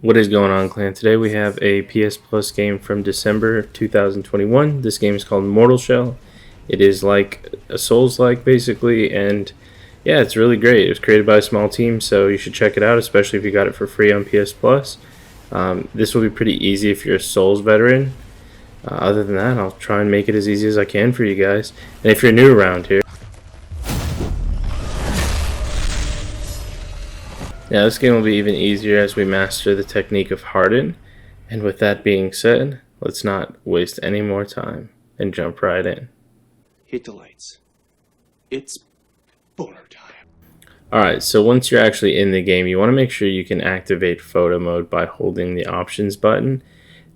What is going on, clan? Today we have a PS Plus game from December 2021. This game is called Mortal Shell. It is like a Souls-like basically, and yeah, it's really great. It was created by a small team, so you should check it out, especially if you got it for free on PS Plus. This will be pretty easy if you're a Souls veteran. Other than that, I'll try and make it as easy as I can for you guys. And if you're new around here, now this game will be even easier as we master the technique of Harden. And with that being said, let's not waste any more time and jump right in. Hit the lights. It's boner time. Alright, so once you're actually in the game, you want to make sure you can activate photo mode by holding the options button.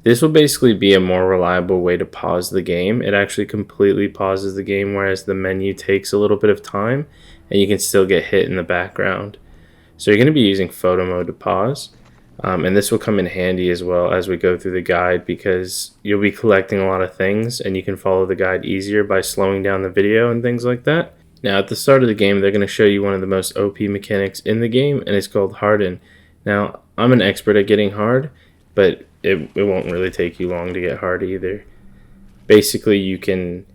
This will basically be a more reliable way to pause the game. It actually completely pauses the game, whereas the menu takes a little bit of time and you can still get hit in the background. So you're going to be using photo mode to pause, and this will come in handy as well as we go through the guide, because you'll be collecting a lot of things and you can follow the guide easier by slowing down the video and things like that. Now at the start of the game, they're going to show you one of the most OP mechanics in the game, and it's called Harden. Now I'm an expert at getting hard, but it won't really take you long to get hard either. Basically you can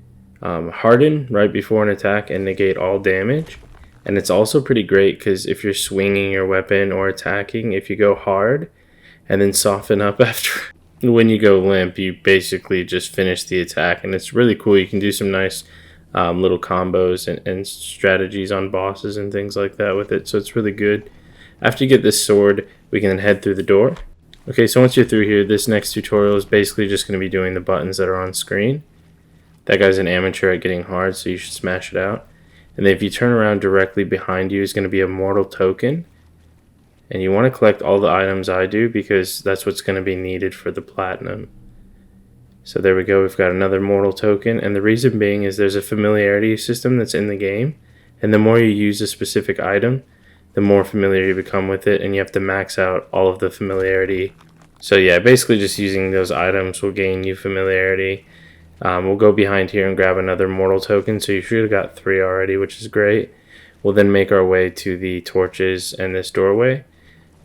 harden right before an attack and negate all damage. And it's also pretty great because if you're swinging your weapon or attacking, if you go hard and then soften up after, when you go limp, you basically just finish the attack. And it's really cool. You can do some nice little combos and strategies on bosses and things like that with it. So it's really good. After you get this sword, we can then head through the door. Okay, so once you're through here, this next tutorial is basically just going to be doing the buttons that are on screen. That guy's an amateur at getting hard, so you should smash it out. And then if you turn around, directly behind you is going to be a mortal token. And you want to collect all the items I do, because that's what's going to be needed for the platinum. So there we go, we've got another mortal token. And the reason being is there's a familiarity system that's in the game. And the more you use a specific item, the more familiar you become with it. And you have to max out all of the familiarity. So yeah, basically just using those items will gain you familiarity. We'll go behind here and grab another mortal token, so you should have got 3 already, which is great. We'll then make our way to the torches and this doorway.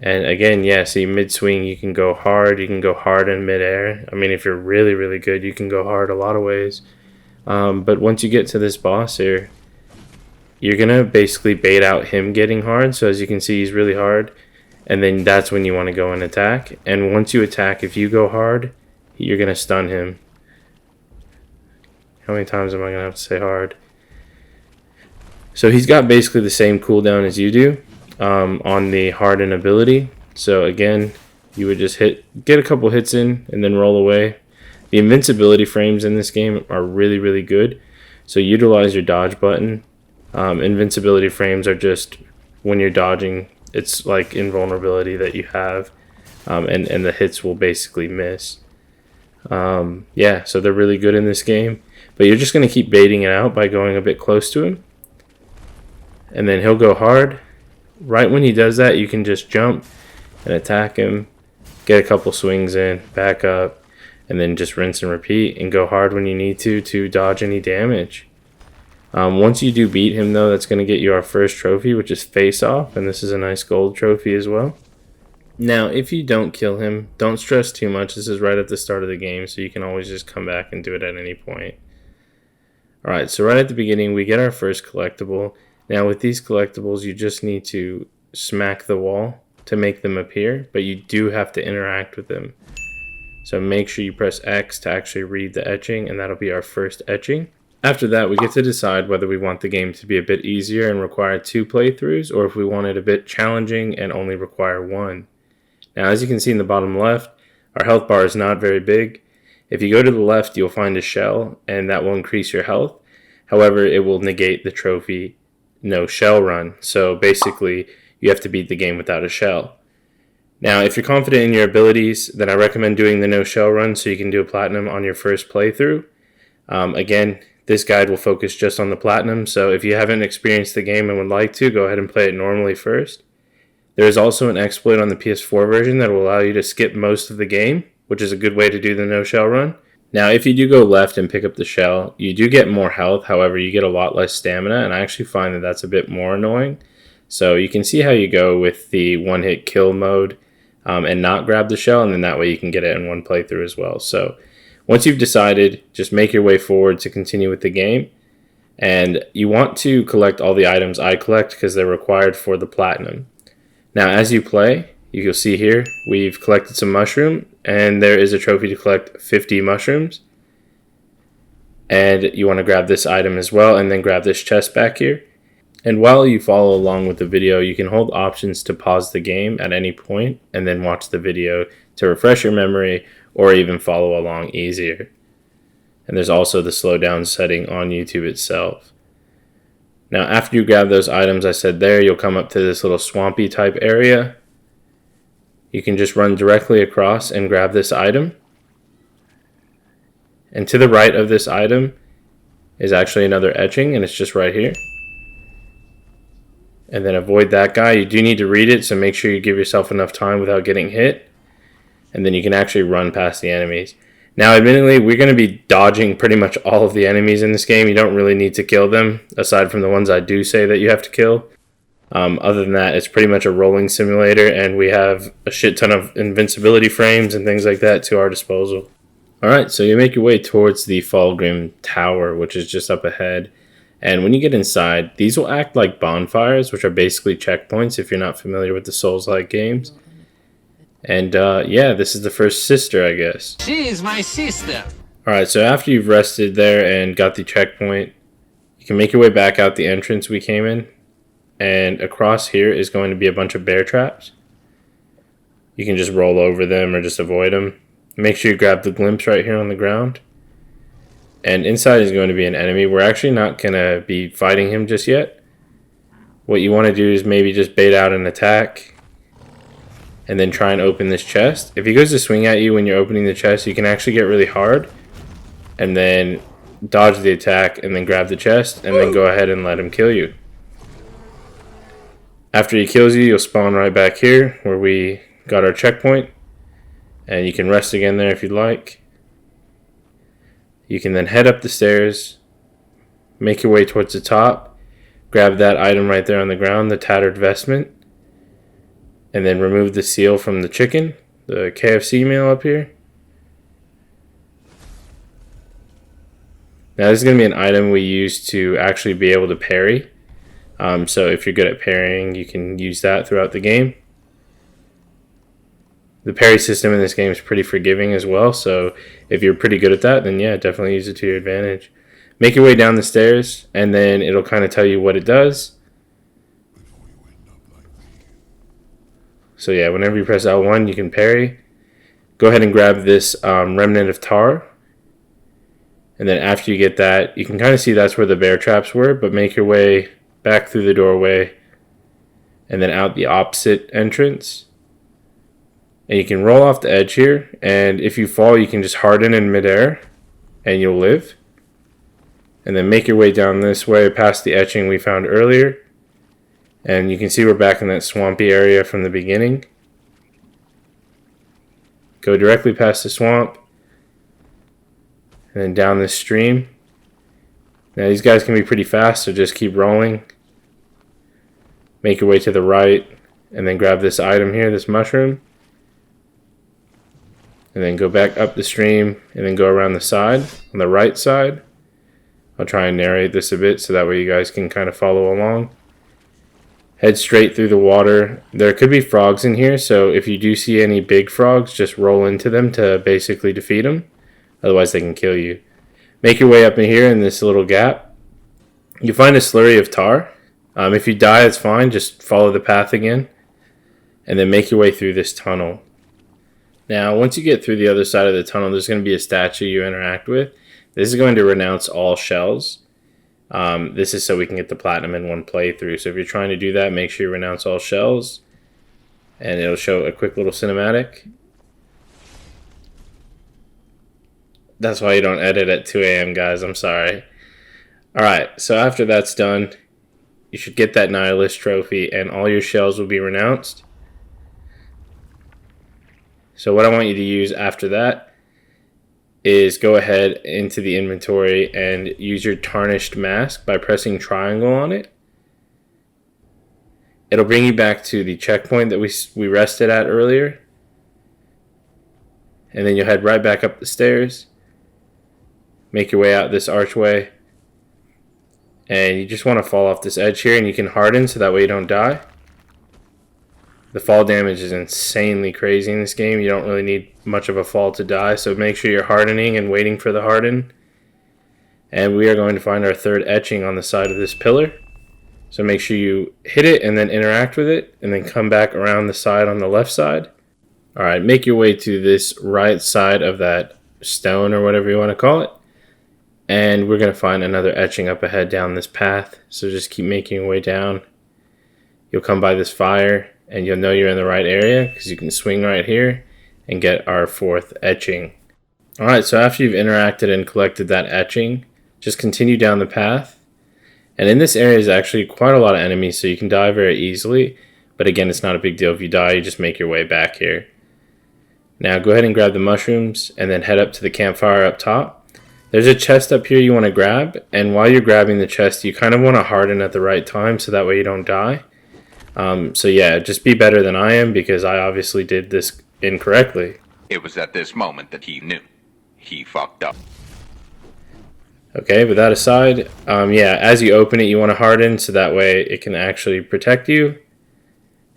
And again, yeah, see, mid-swing you can go hard, you can go hard in mid-air. I mean, if you're really, really good, you can go hard a lot of ways. But once you get to this boss here, you're going to basically bait out him getting hard. So as you can see, he's really hard. And then that's when you want to go and attack. And once you attack, if you go hard, you're going to stun him. How many times am I going to have to say hard? So he's got basically the same cooldown as you do on the harden ability. So again, you would just get a couple hits in and then roll away. The invincibility frames in this game are really, really good. So utilize your dodge button. Invincibility frames are just when you're dodging, it's like invulnerability that you have, and the hits will basically miss. Yeah, so they're really good in this game. But you're just going to keep baiting it out by going a bit close to him. And then he'll go hard. Right when he does that, you can just jump and attack him. Get a couple swings in, back up, and then just rinse and repeat. And go hard when you need to dodge any damage. Once you do beat him, though, that's going to get you our first trophy, which is Face Off. And this is a nice gold trophy as well. Now, if you don't kill him, don't stress too much. This is right at the start of the game, so you can always just come back and do it at any point. Alright, so right at the beginning, we get our first collectible. Now, with these collectibles, you just need to smack the wall to make them appear, but you do have to interact with them. So make sure you press X to actually read the etching, and that'll be our first etching. After that, we get to decide whether we want the game to be a bit easier and require 2 playthroughs, or if we want it a bit challenging and only require 1. Now, as you can see in the bottom left, our health bar is not very big. If you go to the left, you'll find a shell, and that will increase your health. However, it will negate the trophy no shell run. So basically, you have to beat the game without a shell. Now, if you're confident in your abilities, then I recommend doing the no shell run so you can do a platinum on your first playthrough. Again, this guide will focus just on the platinum, so if you haven't experienced the game and would like to, go ahead and play it normally first. There is also an exploit on the PS4 version that will allow you to skip most of the game, which is a good way to do the no shell run. Now, if you do go left and pick up the shell, you do get more health. However, you get a lot less stamina, and I actually find that that's a bit more annoying. So you can see how you go with the one-hit kill mode. and not grab the shell, and then that way you can get it in one playthrough as well. So once you've decided, just make your way forward to continue with the game. And you want to collect all the items I collect because they're required for the platinum. Now, as you play, you'll see here, we've collected some mushroom, and there is a trophy to collect 50 mushrooms. And you want to grab this item as well, and then grab this chest back here. And while you follow along with the video, you can hold options to pause the game at any point, and then watch the video to refresh your memory, or even follow along easier. And there's also the slow down setting on YouTube itself. Now, after you grab those items I said there, you'll come up to this little swampy type area. You can just run directly across and grab this item. And to the right of this item is actually another etching, and it's just right here. And then avoid that guy. You do need to read it, so make sure you give yourself enough time without getting hit. And then you can actually run past the enemies. Now, admittedly, we're going to be dodging pretty much all of the enemies in this game. You don't really need to kill them, aside from the ones I do say that you have to kill. Other than that, it's pretty much a rolling simulator, and we have a shit ton of invincibility frames and things like that to our disposal. Alright, so you make your way towards the Fulgrim Tower, which is just up ahead. And when you get inside, these will act like bonfires, which are basically checkpoints if you're not familiar with the Souls-like games. And yeah, this is the first sister, I guess. She is my sister. Alright, so after you've rested there and got the checkpoint, you can make your way back out the entrance we came in. And across here is going to be a bunch of bear traps. You can just roll over them or just avoid them. Make sure you grab the glimpse right here on the ground. And inside is going to be an enemy. We're actually not going to be fighting him just yet. What you want to do is maybe just bait out an attack. And then try and open this chest. If he goes to swing at you when you're opening the chest, you can actually get really hard. And then dodge the attack and then grab the chest. And then go ahead and let him kill you. After he kills you, you'll spawn right back here where we got our checkpoint. And you can rest again there if you'd like. You can then head up the stairs, make your way towards the top, grab that item right there on the ground, the tattered vestment, and then remove the seal from the chicken, the KFC meal up here. Now this is going to be an item we use to actually be able to parry. So if you're good at parrying, you can use that throughout the game. The parry system in this game is pretty forgiving as well, so if you're pretty good at that, then yeah, definitely use it to your advantage. Make your way down the stairs, and then it'll kind of tell you what it does. So yeah, whenever you press L1, you can parry. Go ahead and grab this Remnant of Tar. And then after you get that, you can kind of see that's where the bear traps were, but make your way back through the doorway, and then out the opposite entrance. And you can roll off the edge here, and if you fall, you can just harden in midair, and you'll live. And then make your way down this way past the etching we found earlier. And you can see we're back in that swampy area from the beginning. Go directly past the swamp, and then down this stream. Now these guys can be pretty fast, so just keep rolling. Make your way to the right, and then grab this item here, this mushroom. And then go back up the stream, and then go around the side, on the right side. I'll try and narrate this a bit so that way you guys can kind of follow along. Head straight through the water. There could be frogs in here, so if you do see any big frogs, just roll into them to basically defeat them. Otherwise they can kill you. Make your way up in here in this little gap. You find a slurry of tar. If you die, it's fine. Just follow the path again. And then make your way through this tunnel. Now, once you get through the other side of the tunnel, there's going to be a statue you interact with. This is going to renounce all shells. This is so we can get the platinum in one playthrough. So if you're trying to do that, make sure you renounce all shells. And it'll show a quick little cinematic. That's why you don't edit at 2 a.m. guys, I'm sorry. Alright, so after that's done, you should get that Nihilist trophy and all your shells will be renounced. So what I want you to use after that is go ahead into the inventory and use your Tarnished Mask by pressing triangle on it. It'll bring you back to the checkpoint that we rested at earlier. and then you'll head right back up the stairs. Make your way out this archway. And you just want to fall off this edge here, and you can harden so that way you don't die. The fall damage is insanely crazy in this game. You don't really need much of a fall to die, so make sure you're hardening and waiting for the harden. And we are going to find our third etching on the side of this pillar. So make sure you hit it and then interact with it, and then come back around the side on the left side. Alright, make your way to this right side of that stone or whatever you want to call it. And we're going to find another etching up ahead down this path. So just keep making your way down. You'll come by this fire and you'll know you're in the right area because you can swing right here and get our fourth etching. Alright, so after you've interacted and collected that etching, just continue down the path. And in this area is actually quite a lot of enemies, so you can die very easily. But again, it's not a big deal if you die, you just make your way back here. Now go ahead and grab the mushrooms and then head up to the campfire up top. There's a chest up here you want to grab, and while you're grabbing the chest, you kind of want to harden at the right time so that way you don't die. So yeah, just be better than I am because I obviously did this incorrectly. It was at this moment that he knew. He fucked up. Okay, with that aside, yeah, as you open it, you want to harden so that way it can actually protect you.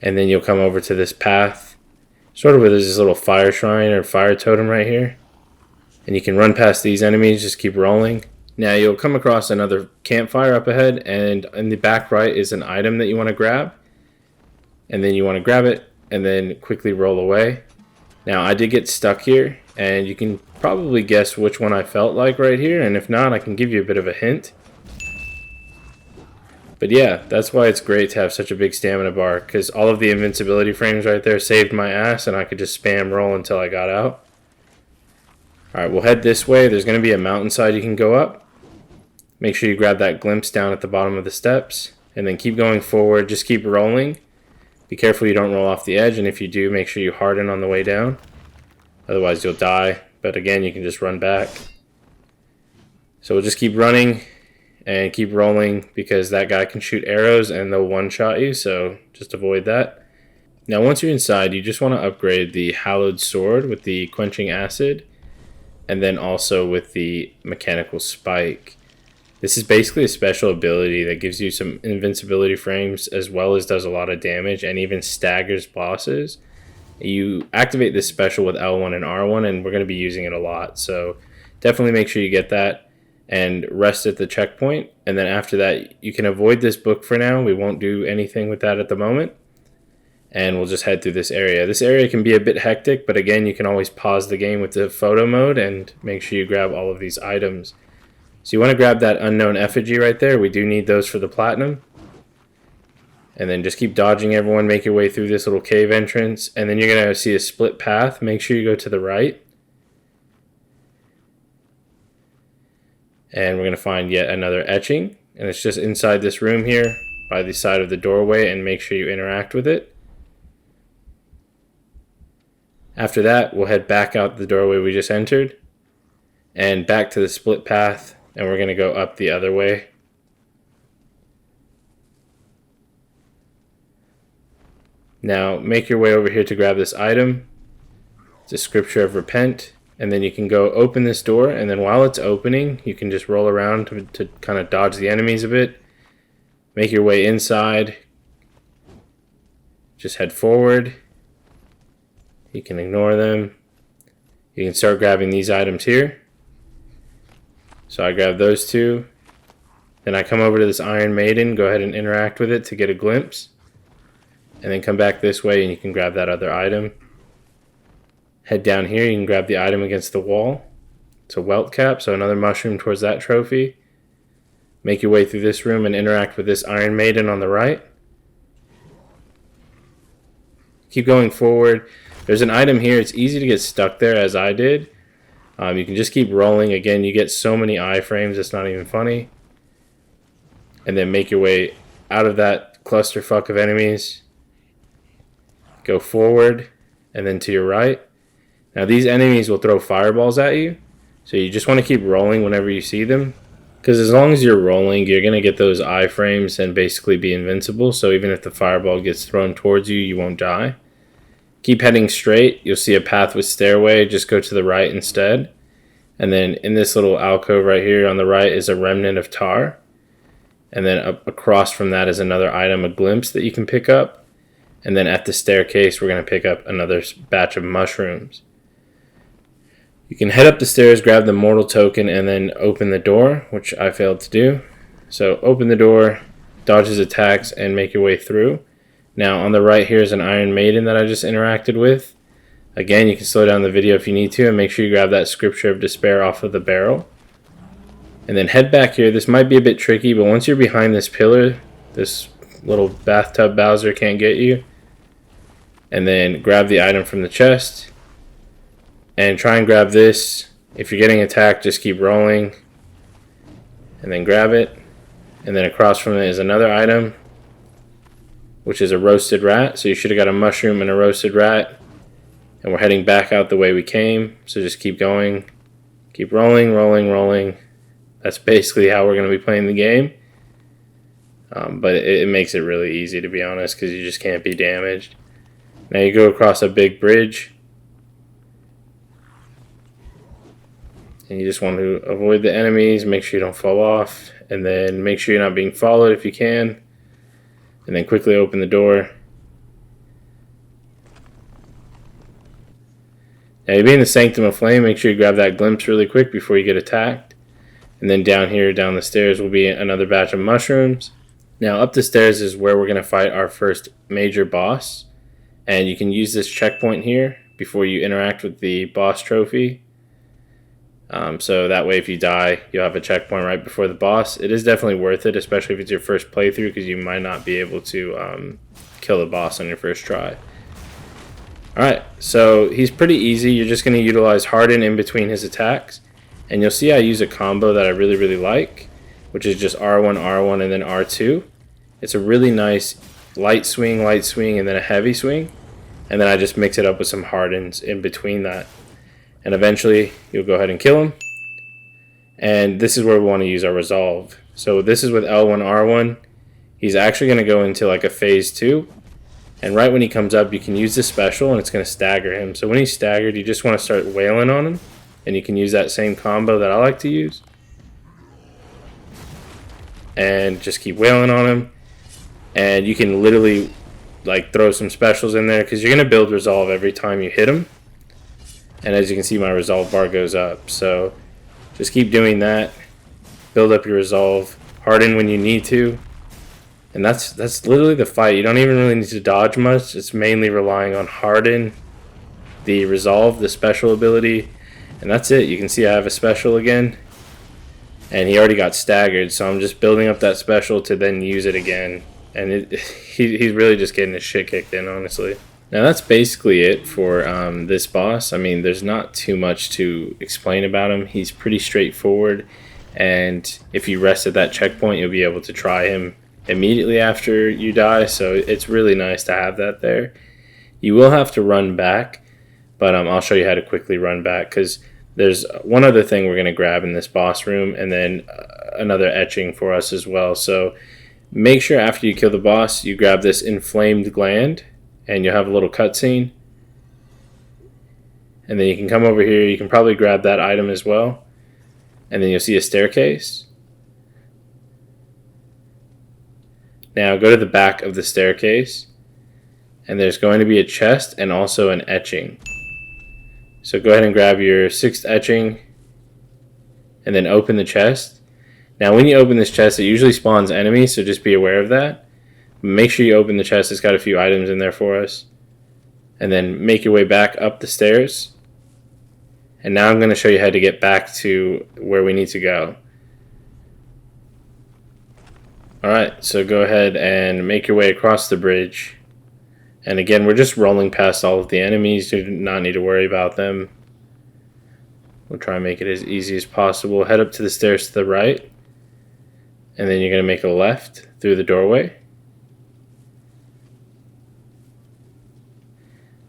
And then you'll come over to this path, sort of where there's this little fire shrine or fire totem right here. And you can run past these enemies, just keep rolling. Now you'll come across another campfire up ahead, and in the back right is an item that you want to grab. And then you want to grab it, and then quickly roll away. Now I did get stuck here, and you can probably guess which one I felt like right here, and if not, I can give you a bit of a hint. But yeah, that's why it's great to have such a big stamina bar, because all of the invincibility frames right there saved my ass, and I could just spam roll until I got out. Alright, we'll head this way. There's going to be a mountainside you can go up. Make sure you grab that glimpse down at the bottom of the steps. And then keep going forward. Just keep rolling. Be careful you don't roll off the edge. And if you do, make sure you harden on the way down. Otherwise, you'll die. But again, you can just run back. So we'll just keep running and keep rolling because that guy can shoot arrows and they'll one-shot you. So just avoid that. Now, once you're inside, you just want to upgrade the Hallowed Sword with the Quenching Acid. And then also with the Mechanical Spike. This is basically a special ability that gives you some invincibility frames as well as does a lot of damage and even staggers bosses. You activate this special with L1 and R1 and we're going to be using it a lot. So definitely make sure you get that and rest at the checkpoint. And then after that, you can avoid this book for now. We won't do anything with that at the moment. And we'll just head through this area. This area can be a bit hectic, but again, you can always pause the game with the photo mode and make sure you grab all of these items. So you want to grab that unknown effigy right there. We do need those for the platinum. And then just keep dodging everyone, make your way through this little cave entrance, and then you're going to see a split path. Make sure you go to the right. And we're going to find yet another etching. And it's just inside this room here by the side of the doorway, and make sure you interact with it. After that, we'll head back out the doorway we just entered and back to the split path, and we're going to go up the other way. Now, make your way over here to grab this item. It's a Scripture of Repent, and then you can go open this door, and then while it's opening, you can just roll around to kind of dodge the enemies a bit. Make your way inside. Just head forward. You can ignore them. You can start grabbing these items here. So I grab those two. Then I come over to this Iron Maiden. Go ahead and interact with it to get a glimpse. And then come back this way and you can grab that other item. Head down here. You can grab the item against the wall. It's a welt cap, so another mushroom towards that trophy. Make your way through this room and interact with this Iron Maiden on the right. Keep going forward. There's an item here. It's easy to get stuck there as I did. You can just keep rolling. Again, you get so many iframes, it's not even funny. And then make your way out of that clusterfuck of enemies. Go forward and then to your right. Now these enemies will throw fireballs at you. So you just want to keep rolling whenever you see them. Because as long as you're rolling, you're going to get those iframes and basically be invincible. So even if the fireball gets thrown towards you, you won't die. Keep heading straight. You'll see a path with stairway. Just go to the right instead. And then in this little alcove right here on the right is a remnant of tar. And then across from that is another item, a glimpse that you can pick up. And then at the staircase, we're going to pick up another batch of mushrooms. You can head up the stairs, grab the mortal token, and then open the door, which I failed to do. So open the door, dodge his attacks, and make your way through. Now on the right here is an Iron Maiden that I just interacted with. Again, you can slow down the video if you need to, and make sure you grab that Scripture of Despair off of the barrel. And then head back here. This might be a bit tricky, but once you're behind this pillar, this little bathtub Bowser can't get you. And then grab the item from the chest. And try and grab this. If you're getting attacked, just keep rolling. And then grab it. And then across from it is another item, which is a roasted rat. So you should have got a mushroom and a roasted rat. And we're heading back out the way we came. So just keep going. Keep rolling, rolling, rolling. That's basically how we're going to be playing the game. But it makes it really easy, to be honest, because you just can't be damaged. Now you go across a big bridge. And you just want to avoid the enemies. Make sure you don't fall off. And then make sure you're not being followed if you can. And then quickly open the door. Now you'll be in the Sanctum of Flame. Make sure you grab that glimpse really quick before you get attacked. And then down here, down the stairs, will be another batch of mushrooms. Now up the stairs is where we're going to fight our first major boss. And you can use this checkpoint here before you interact with the boss trophy. So that way if you die, you'll have a checkpoint right before the boss. It is definitely worth it, especially if it's your first playthrough, because you might not be able to kill the boss on your first try. Alright, so he's pretty easy. You're just going to utilize Harden in between his attacks. And you'll see I use a combo that I really, really like, which is just R1, R1, and then R2. It's a really nice light swing, and then a heavy swing. And then I just mix it up with some Hardens in between that. And eventually, you'll go ahead and kill him. And this is where we want to use our Resolve. So this is with L1, R1. He's actually going to go into like a phase 2. And right when he comes up, you can use this special, and it's going to stagger him. So when he's staggered, you just want to start wailing on him. And you can use that same combo that I like to use. And just keep wailing on him. And you can literally like throw some specials in there, because you're going to build Resolve every time you hit him. And as you can see, my Resolve bar goes up. So just keep doing that. Build up your Resolve. Harden when you need to. And that's literally the fight. You don't even really need to dodge much. It's mainly relying on Harden, the Resolve, the special ability. And that's it. You can see I have a special again. And he already got staggered. So I'm just building up that special to then use it again. And he's really just getting his shit kicked in, honestly. Now that's basically it for this boss. I mean, there's not too much to explain about him. He's pretty straightforward. And if you rest at that checkpoint, you'll be able to try him immediately after you die. So it's really nice to have that there. You will have to run back. But I'll show you how to quickly run back, because there's one other thing we're going to grab in this boss room, and then another etching for us as well. So make sure after you kill the boss, you grab this inflamed gland, and you'll have a little cutscene. And then you can come over here. You can probably grab that item as well. And then you'll see a staircase. Now go to the back of the staircase, and there's going to be a chest and also an etching. So go ahead and grab your 6th etching and then open the chest. Now when you open this chest, it usually spawns enemies, so just be aware of that. Make sure you open the chest. It's got a few items in there for us. And then make your way back up the stairs. And now I'm going to show you how to get back to where we need to go. Alright, so go ahead and make your way across the bridge. And again, we're just rolling past all of the enemies. You do not need to worry about them. We'll try and make it as easy as possible. Head up to the stairs to the right. And then you're going to make a left through the doorway.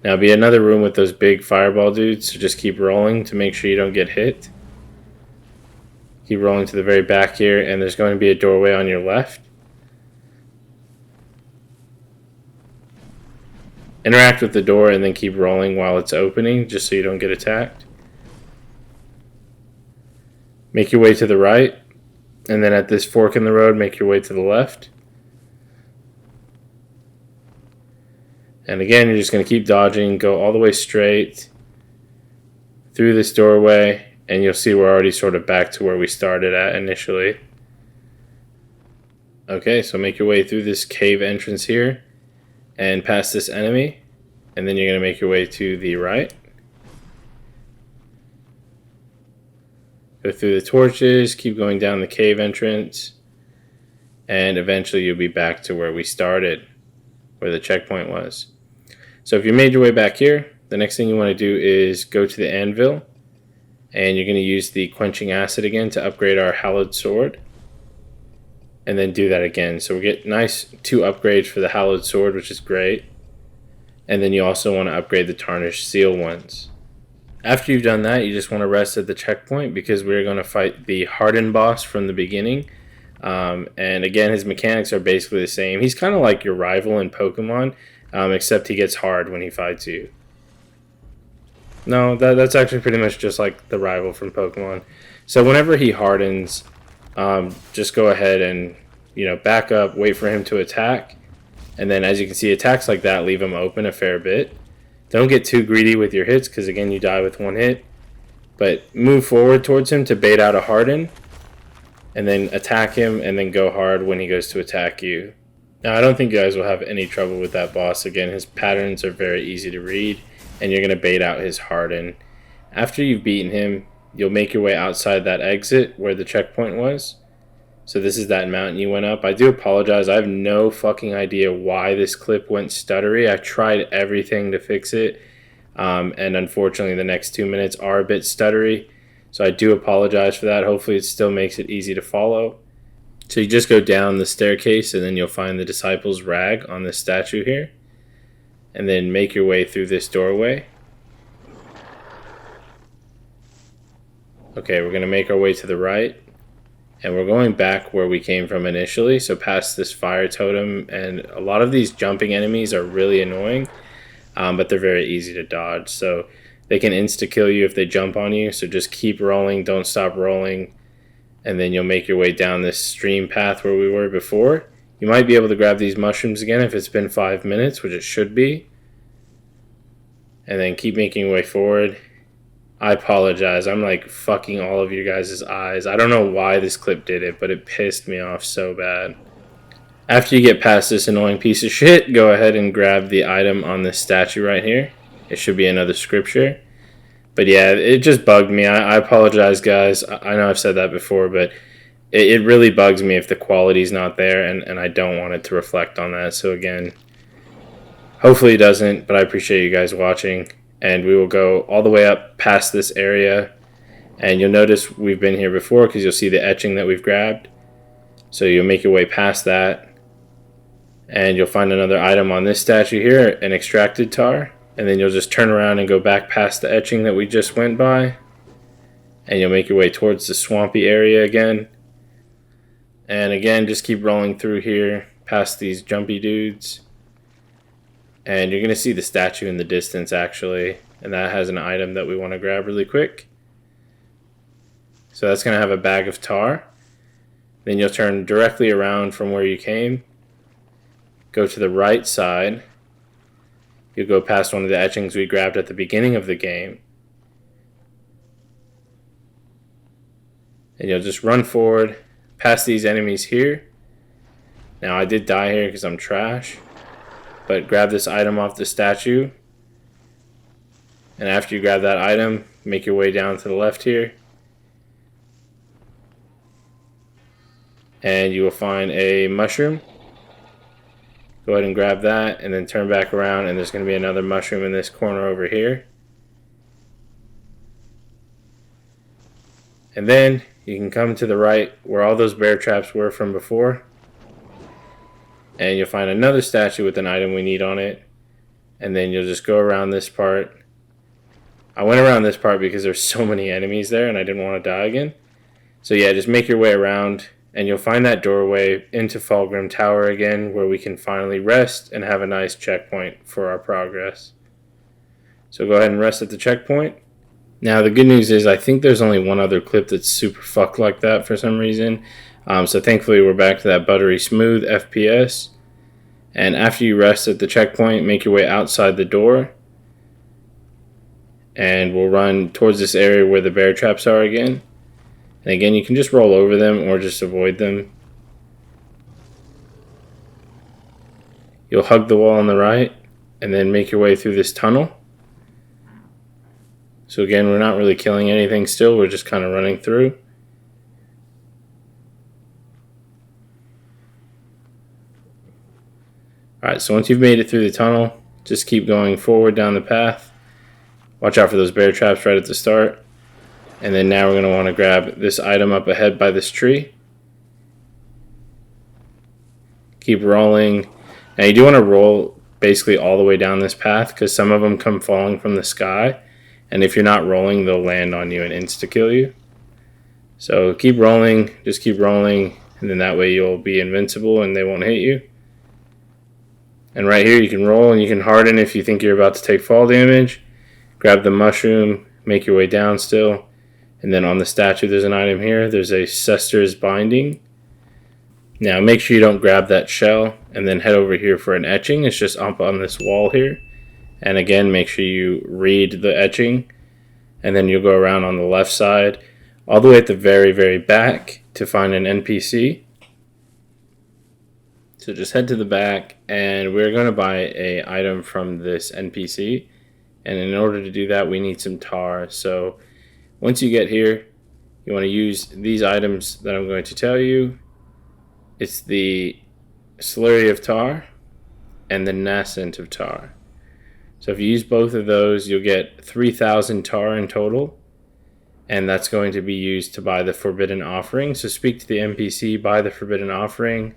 Now be another room with those big fireball dudes. So just keep rolling to make sure you don't get hit. Keep rolling to the very back here. And there's going to be a doorway on your left. Interact with the door and then keep rolling while it's opening, just so you don't get attacked. Make your way to the right, and then at this fork in the road, make your way to the left. And again, you're just going to keep dodging, go all the way straight through this doorway, and you'll see we're already sort of back to where we started at initially. Okay, so make your way through this cave entrance here and past this enemy, and then you're going to make your way to the right. Go through the torches, keep going down the cave entrance, and eventually you'll be back to where we started, where the checkpoint was. So if you made your way back here, the next thing you want to do is go to the anvil, and you're going to use the quenching acid again to upgrade our hallowed sword, and then do that again. So we get nice 2 upgrades for the hallowed sword, which is great, and then you also want to upgrade the tarnished seal ones. After you've done that, you just want to rest at the checkpoint because we're going to fight the hardened boss from the beginning. And again, his mechanics are basically the same. He's kind of like your rival in Pokemon, except he gets hard when he fights you. No, that's actually pretty much just like the rival from Pokemon. So whenever he hardens, just go ahead and back up, wait for him to attack. And then as you can see, attacks like that leave him open a fair bit. Don't get too greedy with your hits because, again, you die with 1 hit. But move forward towards him to bait out a harden. And then attack him and then go hard when he goes to attack you. Now, I don't think you guys will have any trouble with that boss. Again, his patterns are very easy to read. And you're going to bait out his harden. After you've beaten him, you'll make your way outside that exit where the checkpoint was. So this is that mountain you went up. I do apologize. I have no fucking idea why this clip went stuttery. I tried everything to fix it. And unfortunately, the next 2 minutes are a bit stuttery. So I do apologize for that. Hopefully, it still makes it easy to follow. So you just go down the staircase, and then you'll find the Disciple's Rag on this statue here. And then make your way through this doorway. Okay, we're going to make our way to the right. And we're going back where we came from initially, so past this fire totem, and a lot of these jumping enemies are really annoying, but they're very easy to dodge, so they can insta-kill you if they jump on you, so just keep rolling, don't stop rolling, and then you'll make your way down this stream path where we were before. You might be able to grab these mushrooms again if it's been 5 minutes, which it should be, and then keep making your way forward. I apologize. I'm like fucking all of you guys' eyes. I don't know why this clip did it, but it pissed me off so bad. After you get past this annoying piece of shit, go ahead and grab the item on this statue right here. It should be another scripture. But yeah, it just bugged me. I apologize, guys. I know I've said that before, but it really bugs me if the quality's not there, and I don't want it to reflect on that. So again, hopefully it doesn't, but I appreciate you guys watching. And we will go all the way up past this area. And you'll notice we've been here before because you'll see the etching that we've grabbed. So you'll make your way past that. And you'll find another item on this statue here, an extracted tar. And then you'll just turn around and go back past the etching that we just went by. And you'll make your way towards the swampy area again. And again, just keep rolling through here past these jumpy dudes. And you're going to see the statue in the distance, actually. And that has an item that we want to grab really quick. So that's going to have a bag of tar. Then you'll turn directly around from where you came. Go to the right side. You'll go past one of the etchings we grabbed at the beginning of the game. And you'll just run forward past these enemies here. Now, I did die here because I'm trash. But grab this item off the statue. And after you grab that item, make your way down to the left here. And you will find a mushroom. Go ahead and grab that and then turn back around, and there's going to be another mushroom in this corner over here. And then you can come to the right where all those bear traps were from before. And you'll find another statue with an item we need on it. And then you'll just go around this part. I went around this part because there's so many enemies there and I didn't want to die again. So yeah, just make your way around and you'll find that doorway into Fulgrim Tower again, where we can finally rest and have a nice checkpoint for our progress. So go ahead and rest at the checkpoint. Now the good news is I think there's only one other clip that's super fucked like that for some reason. So thankfully we're back to that buttery smooth FPS. And after you rest at the checkpoint, make your way outside the door. And we'll run towards this area where the bear traps are again. And again, you can just roll over them or just avoid them. You'll hug the wall on the right and then make your way through this tunnel. So again, we're not really killing anything still, we're just kind of running through. Alright, so once you've made it through the tunnel, just keep going forward down the path. Watch out for those bear traps right at the start. And then now we're going to want to grab this item up ahead by this tree. Keep rolling. Now you do want to roll basically all the way down this path because some of them come falling from the sky. And if you're not rolling, they'll land on you and insta-kill you. So keep rolling, just keep rolling, and then that way you'll be invincible and they won't hit you. And right here you can roll and you can harden if you think you're about to take fall damage. Grab the mushroom, make your way down still. And then on the statue there's an item here. There's a Sester's Binding. Now make sure you don't grab that shell and then head over here for an etching. It's just up on this wall here. And again, make sure you read the etching. And then you'll go around on the left side all the way at the very, very back to find an NPC. So just head to the back and we're going to buy an item from this NPC. And in order to do that, we need some tar. So once you get here, you want to use these items that I'm going to tell you. It's the Slurry of Tar and the Nascent of Tar. So if you use both of those, you'll get 3,000 tar in total. And that's going to be used to buy the Forbidden Offering. So speak to the NPC, buy the Forbidden Offering.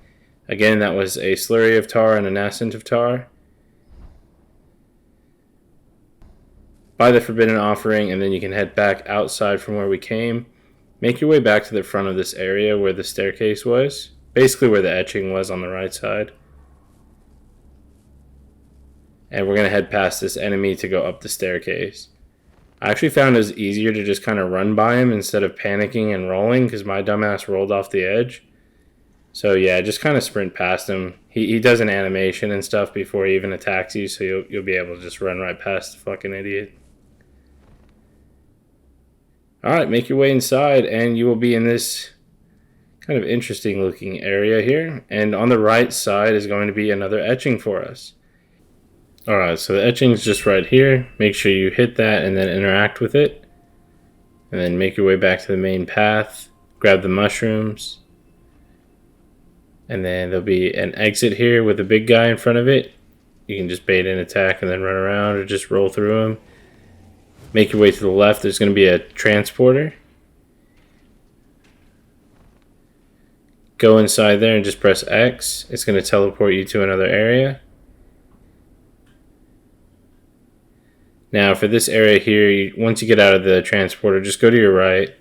Again, that was a Slurry of Tar and a Nascent of Tar. Buy the Forbidden Offering, and then you can head back outside from where we came. Make your way back to the front of this area where the staircase was. Basically where the etching was on the right side. And we're going to head past this enemy to go up the staircase. I actually found it was easier to just kind of run by him instead of panicking and rolling because my dumbass rolled off the edge. So yeah, just kind of sprint past him. He does an animation and stuff before he even attacks you, so you'll be able to just run right past the fucking idiot. Alright, make your way inside and you will be in this kind of interesting looking area here. And on the right side is going to be another etching for us. Alright, so the etching is just right here. Make sure you hit that and then interact with it. And then make your way back to the main path. Grab the mushrooms. And then there'll be an exit here with a big guy in front of it. You can just bait an attack and then run around or just roll through him. Make your way to the left. There's going to be a transporter. Go inside there and just press X. It's going to teleport you to another area. Now for this area here, once you get out of the transporter, just go to your right.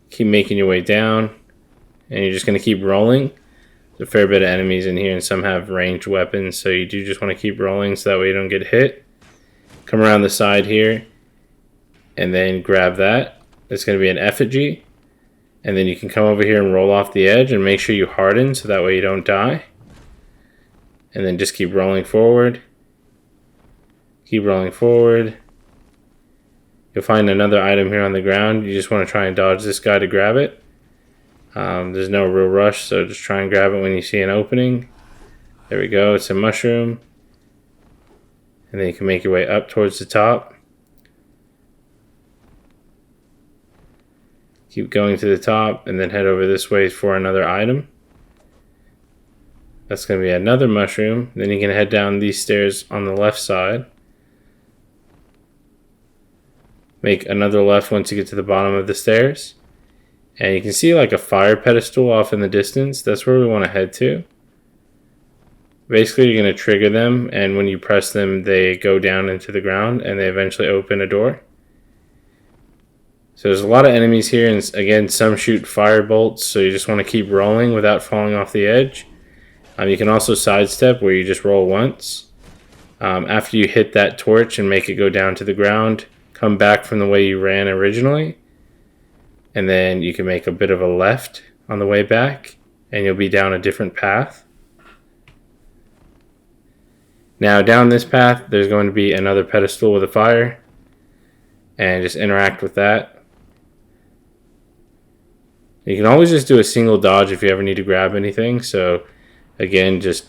Keep making your way down. And you're just going to keep rolling. There's a fair bit of enemies in here and some have ranged weapons. So you do just want to keep rolling so that way you don't get hit. Come around the side here. And then grab that. It's going to be an effigy. And then you can come over here and roll off the edge and make sure you harden so that way you don't die. And then just keep rolling forward. Keep rolling forward. You'll find another item here on the ground. You just want to try and dodge this guy to grab it. There's no real rush, so just try and grab it when you see an opening. There we go. It's a mushroom. And then you can make your way up towards the top. Keep going to the top and then head over this way for another item. That's going to be another mushroom. Then you can head down these stairs on the left side. Make another left once you get to the bottom of the stairs. And you can see like a fire pedestal off in the distance. That's where we want to head to. Basically, you're going to trigger them, and when you press them, they go down into the ground, and they eventually open a door. So there's a lot of enemies here, and again, some shoot fire bolts, so you just want to keep rolling without falling off the edge. You can also sidestep, where you just roll once. After you hit that torch and make it go down to the ground, come back from the way you ran originally, and then you can make a bit of a left on the way back, and you'll be down a different path. Now down this path, there's going to be another pedestal with a fire, and just interact with that. You can always just do a single dodge if you ever need to grab anything. So again, just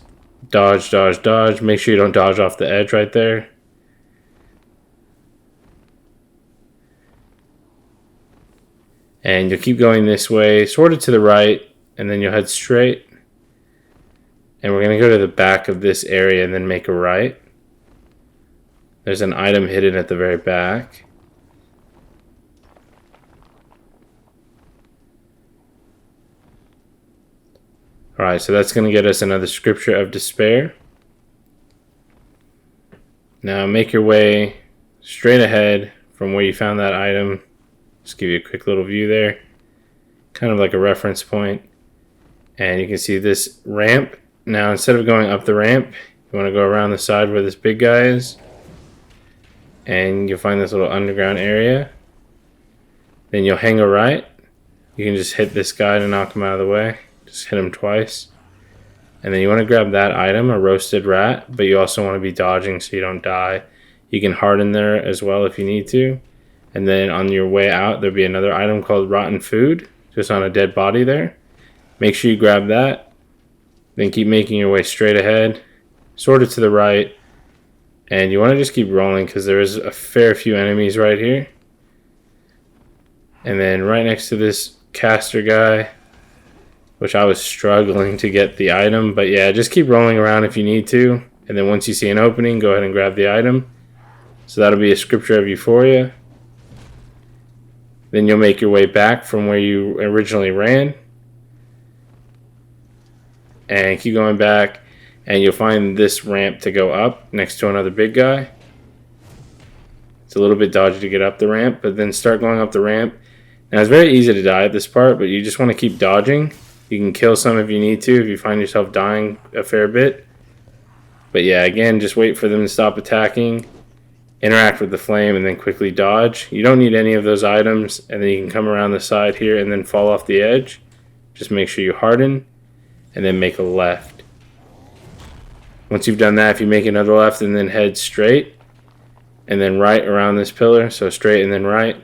dodge, dodge, dodge. Make sure you don't dodge off the edge right there. And you'll keep going this way, sort of to the right, and then you'll head straight. And we're going to go to the back of this area and then make a right. There's an item hidden at the very back. Alright, so that's going to get us another Scripture of Despair. Now make your way straight ahead from where you found that item. Just give you a quick little view there. Kind of like a reference point. And you can see this ramp. Now instead of going up the ramp, you want to go around the side where this big guy is. And you'll find this little underground area. Then you'll hang a right. You can just hit this guy to knock him out of the way. Just hit him twice. And then you want to grab that item, a roasted rat, but you also want to be dodging so you don't die. You can harden there as well if you need to. And then on your way out, there'll be another item called rotten food, just on a dead body there. Make sure you grab that. Then keep making your way straight ahead, sort of to the right. And you want to just keep rolling because there is a fair few enemies right here. And then right next to this caster guy, which I was struggling to get the item. But yeah, just keep rolling around if you need to. And then once you see an opening, go ahead and grab the item. So that'll be a Scripture of Euphoria. Then you'll make your way back from where you originally ran. And keep going back. And you'll find this ramp to go up next to another big guy. It's a little bit dodgy to get up the ramp, but then start going up the ramp. Now it's very easy to die at this part, but you just want to keep dodging. You can kill some if you need to, if you find yourself dying a fair bit. But yeah, again, just wait for them to stop attacking, interact with the flame, and then quickly dodge. You don't need any of those items, and then you can come around the side here and then fall off the edge. Just make sure you harden, and then make a left. Once you've done that, if you make another left and then head straight, and then right around this pillar, so straight and then right,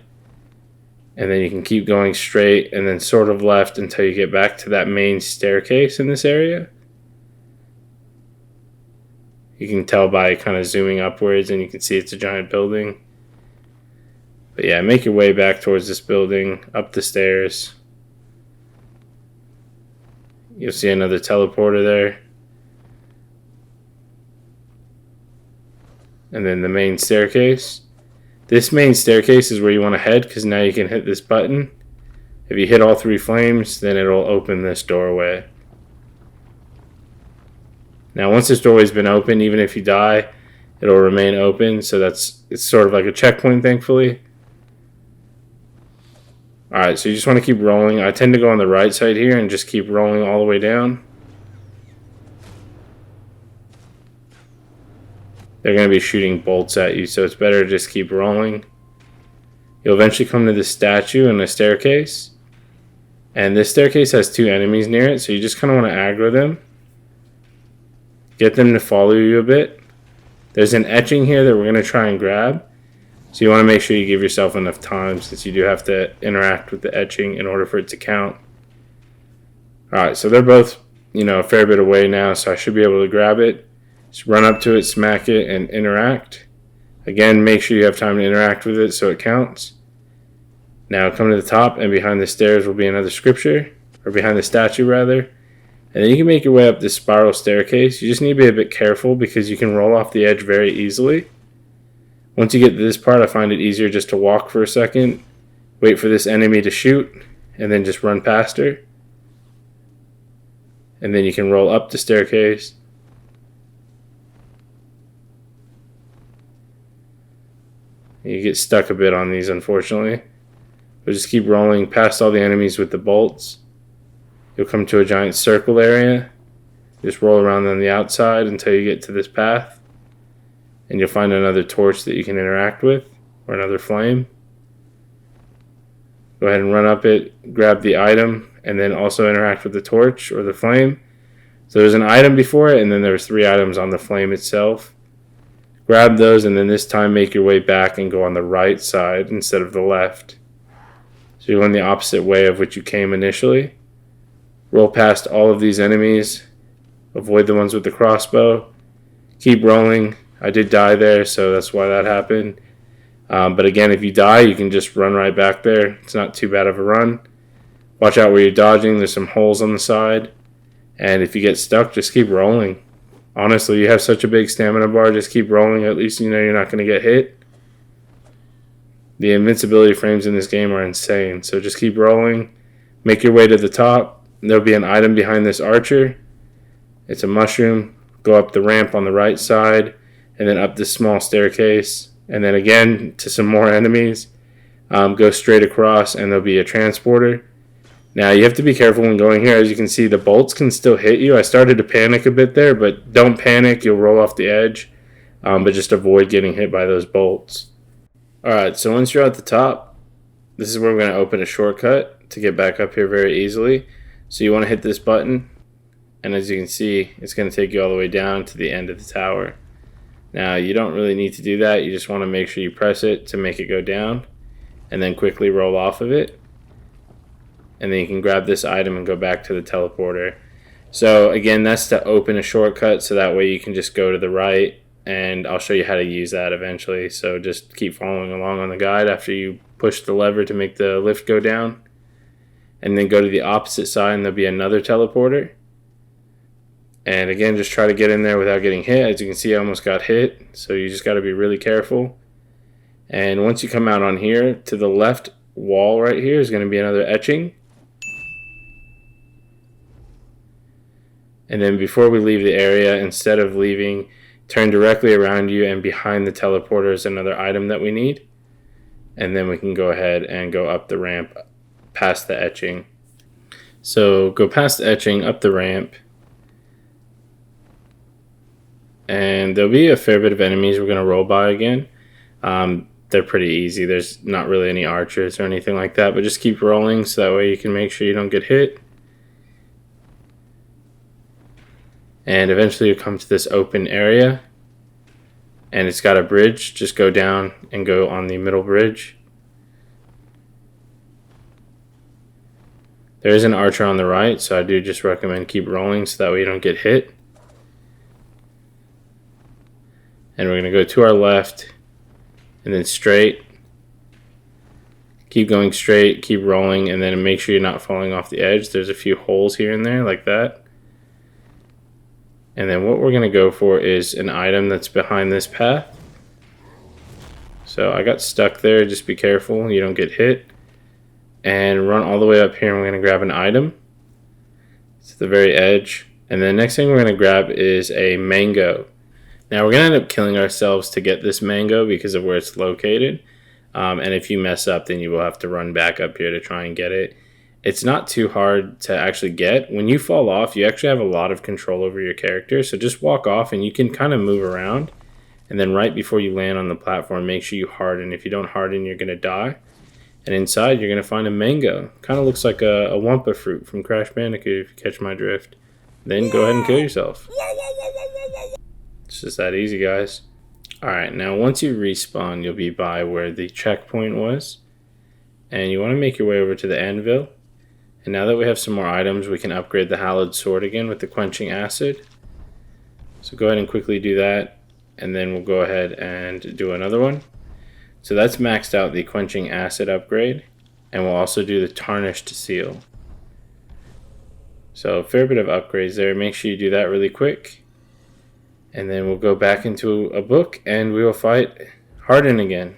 and then you can keep going straight and then sort of left until you get back to that main staircase in this area. You can tell by kind of zooming upwards, and you can see it's a giant building. But yeah, make your way back towards this building, up the stairs. You'll see another teleporter there. And then the main staircase. This main staircase is where you want to head, because now you can hit this button. If you hit all three flames, then it'll open this doorway. Now once this doorway's been opened, even if you die, it'll remain open. So it's sort of like a checkpoint, thankfully. Alright, so you just want to keep rolling. I tend to go on the right side here and just keep rolling all the way down. They're going to be shooting bolts at you, so it's better to just keep rolling. You'll eventually come to this statue and a staircase. And this staircase has two enemies near it, so you just kind of want to aggro them. Get them to follow you a bit. There's an etching here that we're going to try and grab. So you want to make sure you give yourself enough time, since you do have to interact with the etching in order for it to count. Alright, so they're both, a fair bit away now, so I should be able to grab it. Just run up to it, smack it, and interact. Again, make sure you have time to interact with it so it counts. Now come to the top, and behind the stairs will be another Scripture, or behind the statue rather. And then you can make your way up this spiral staircase. You just need to be a bit careful because you can roll off the edge very easily. Once you get to this part, I find it easier just to walk for a second, wait for this enemy to shoot, and then just run past her. And then you can roll up the staircase. You get stuck a bit on these, unfortunately. We'll just keep rolling past all the enemies with the bolts. You'll come to a giant circle area. Just roll around on the outside until you get to this path. And you'll find another torch that you can interact with, or another flame. Go ahead and run up it, grab the item, and then also interact with the torch or the flame. So there's an item before it, and then there's 3 items on the flame itself. Grab those, and then this time make your way back and go on the right side instead of the left. So you're going the opposite way of which you came initially. Roll past all of these enemies. Avoid the ones with the crossbow. Keep rolling. I did die there, so that's why that happened. But again, if you die, you can just run right back there. It's not too bad of a run. Watch out where you're dodging. There's some holes on the side. And if you get stuck, just keep rolling. Honestly, you have such a big stamina bar. Just keep rolling. At least you know you're not going to get hit. The invincibility frames in this game are insane. So just keep rolling. Make your way to the top. There'll be an item behind this archer. It's a mushroom. Go up the ramp on the right side. And then up this small staircase. And then again to some more enemies. Go straight across and there'll be a transporter. Now you have to be careful when going here. As you can see, the bolts can still hit you. I started to panic a bit there, but don't panic. You'll roll off the edge. But just avoid getting hit by those bolts. Alright, so once you're at the top, this is where we're going to open a shortcut to get back up here very easily. So you want to hit this button. And as you can see, it's going to take you all the way down to the end of the tower. Now, you don't really need to do that. You just want to make sure you press it to make it go down. And then quickly roll off of it. And then you can grab this item and go back to the teleporter. So again, that's to open a shortcut. So that way you can just go to the right. And I'll show you how to use that eventually. So just keep following along on the guide after you push the lever to make the lift go down. And then go to the opposite side and there'll be another teleporter. And again, just try to get in there without getting hit. As you can see, I almost got hit. So you just got to be really careful. And once you come out on here, to the left wall right here is going to be another etching. And then before we leave the area, instead of leaving, turn directly around you, and behind the teleporter is another item that we need. And then we can go ahead and go up the ramp past the etching. So go past the etching, up the ramp. And there'll be a fair bit of enemies we're going to roll by again. They're pretty easy. There's not really any archers or anything like that, but just keep rolling so that way you can make sure you don't get hit. And eventually you'll come to this open area. And it's got a bridge. Just go down and go on the middle bridge. There is an archer on the right, so I do just recommend keep rolling so that way you don't get hit. And we're going to go to our left and then straight. Keep going straight, keep rolling, and then make sure you're not falling off the edge. There's a few holes here and there like that. And then what we're going to go for is an item that's behind this path. So I got stuck there. Just be careful you don't get hit. And run all the way up here, and we're going to grab an item. It's at the very edge. And then the next thing we're going to grab is a mango. Now we're going to end up killing ourselves to get this mango because of where it's located. And if you mess up, then you will have to run back up here to try and get it. It's not too hard to actually get. When you fall off, you actually have a lot of control over your character. So just walk off and you can kind of move around. And then right before you land on the platform, make sure you harden. If you don't harden, you're going to die. And inside, you're going to find a mango. Kind of looks like a Wampa fruit from Crash Bandicoot, if you catch my drift. Then go ahead and kill yourself. It's just that easy, guys. Alright, now once you respawn, you'll be by where the checkpoint was. And you want to make your way over to the anvil. And now that we have some more items, we can upgrade the hallowed sword again with the quenching acid. So go ahead and quickly do that. And then we'll go ahead and do another one. So that's maxed out the quenching acid upgrade. And we'll also do the tarnished seal. So a fair bit of upgrades there. Make sure you do that really quick. And then we'll go back into a book and we will fight Harden again.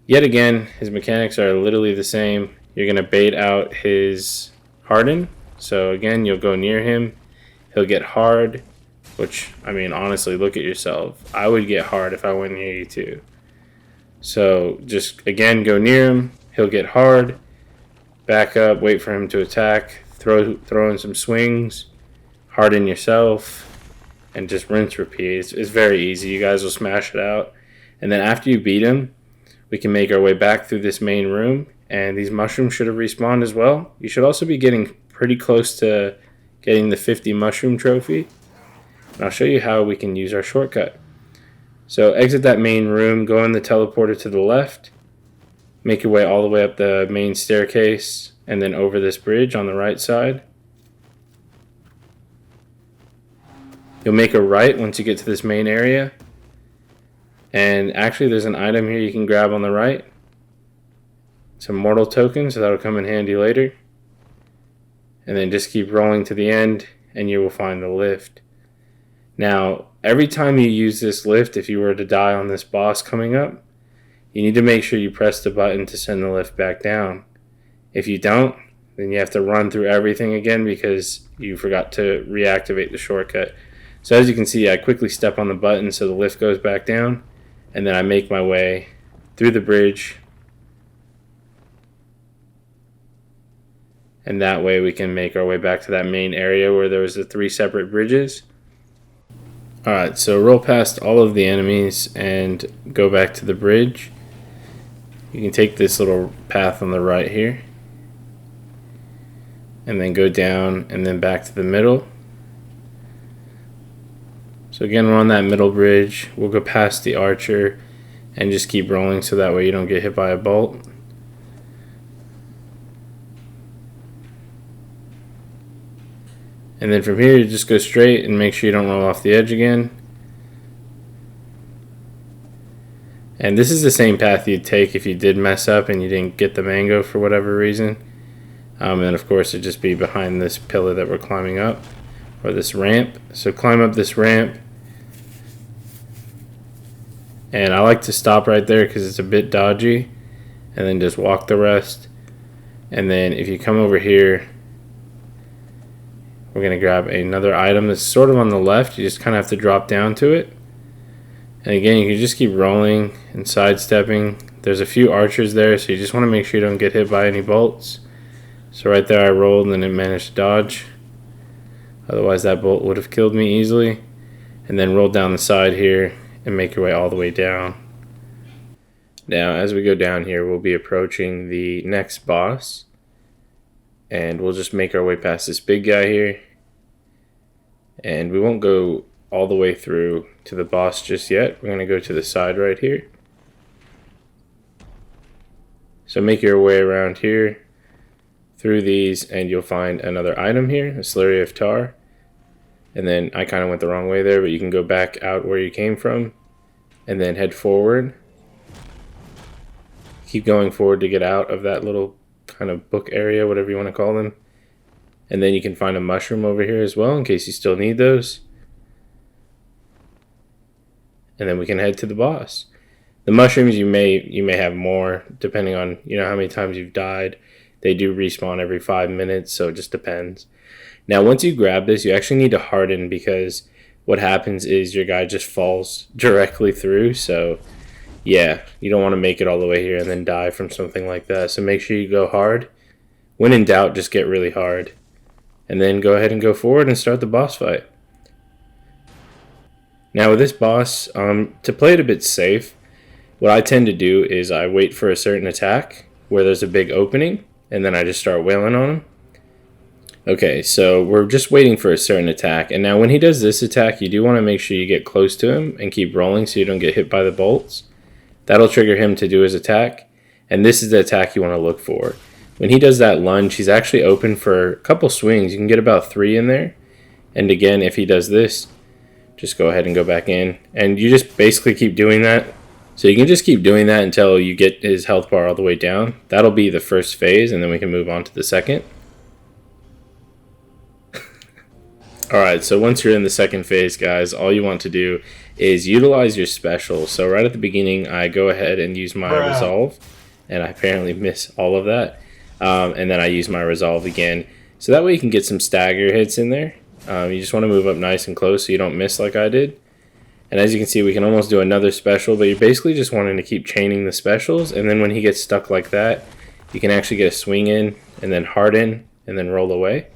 Yet again, his mechanics are literally the same. You're going to bait out his Harden. So again, you'll go near him. He'll get hard. Which, I mean, honestly, look at yourself. I would get hard if I went near you too. So just, again, go near him. he'll get hard, back up, wait for him to attack, throw in some swings, harden yourself, and just rinse repeat. It's very easy. You guys will smash it out. And then after you beat him, we can make our way back through this main room, and these mushrooms should have respawned as well. You should also be getting pretty close to getting the 50 mushroom trophy. And I'll show you how we can use our shortcut. So exit that main room, go in the teleporter to the left, make your way all the way up the main staircase, and then over this bridge on the right side. You'll make a right once you get to this main area. And actually there's an item here you can grab on the right. Some mortal tokens, so that'll come in handy later. And then just keep rolling to the end and you will find the lift. Now, every time you use this lift, if you were to die on this boss coming up, you need to make sure you press the button to send the lift back down. If you don't, then you have to run through everything again because you forgot to reactivate the shortcut. So as you can see, I quickly step on the button so the lift goes back down, and then I make my way through the bridge. And that way we can make our way back to that main area where there was the 3 separate bridges. Alright, so roll past all of the enemies and go back to the bridge. You can take this little path on the right here. And then go down and then back to the middle. So again, we're on that middle bridge. We'll go past the archer and just keep rolling so that way you don't get hit by a bolt. And then from here, you just go straight and make sure you don't roll off the edge again. And this is the same path you'd take if you did mess up and you didn't get the mango for whatever reason. And then of course it'd just be behind this pillar that we're climbing up, or this ramp. So climb up this ramp. And I like to stop right there because it's a bit dodgy. And then just walk the rest. And then if you come over here, we're going to grab another item that's sort of on the left. You just kind of have to drop down to it. And again, you can just keep rolling and sidestepping. There's a few archers there, so you just want to make sure you don't get hit by any bolts. So right there I rolled and then managed to dodge. Otherwise that bolt would have killed me easily. And then roll down the side here and make your way all the way down. Now as we go down here, we'll be approaching the next boss. And we'll just make our way past this big guy here. And we won't go all the way through to the boss just yet. We're going to go to the side right here. So make your way around here through these and you'll find another item here, a slurry of tar. And then I kind of went the wrong way there, but you can go back out where you came from and then head forward. Keep going forward to get out of that little kind of book area, whatever you want to call them. And then you can find a mushroom over here as well in case you still need those. And then we can head to the boss. The mushrooms you may have more depending on how many times you've died. They do respawn every 5 minutes, so it just depends. Now once you grab this, you actually need to harden because what happens is your guy just falls directly through. So yeah, you don't want to make it all the way here and then die from something like that. So make sure you go hard. When in doubt, just get really hard. And then go ahead and go forward and start the boss fight. Now with this boss, to play it a bit safe, what I tend to do is I wait for a certain attack where there's a big opening, and then I just start wailing on him. Okay, so we're just waiting for a certain attack, and now when he does this attack, you do want to make sure you get close to him and keep rolling so you don't get hit by the bolts. That'll trigger him to do his attack, and this is the attack you want to look for. When he does that lunge, he's actually open for a couple swings. You can get about 3 in there, and again, if he does this, just go ahead and go back in, and you just basically keep doing that. So you can just keep doing that until you get his health bar all the way down. That'll be the first phase, and then we can move on to the second. Alright, so once you're in the second phase, guys, all you want to do is utilize your special. So right at the beginning, I go ahead and use my resolve, and I apparently miss all of that. And then I use my resolve again. So that way you can get some stagger hits in there. You just want to move up nice and close so you don't miss like I did. And as you can see, we can almost do another special, but you're basically just wanting to keep chaining the specials, and then when he gets stuck like that, you can actually get a swing in and then harden and then roll away.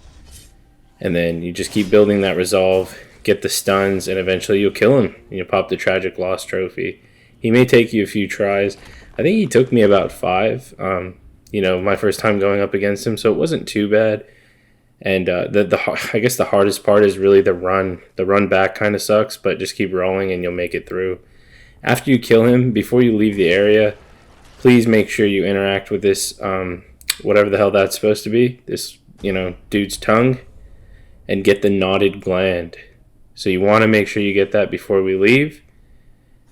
And then you just keep building that resolve, get the stuns, and eventually you'll kill him. You'll pop the Tragic Loss trophy. He may take you a few tries. I think he took me about 5, you know, my first time going up against him, so it wasn't too bad. And I guess the hardest part is really the run. The run back kind of sucks, but just keep rolling and you'll make it through. After you kill him, before you leave the area, please make sure you interact with this, whatever the hell that's supposed to be, this, you know, dude's tongue, and get the knotted gland. So you want to make sure you get that before we leave.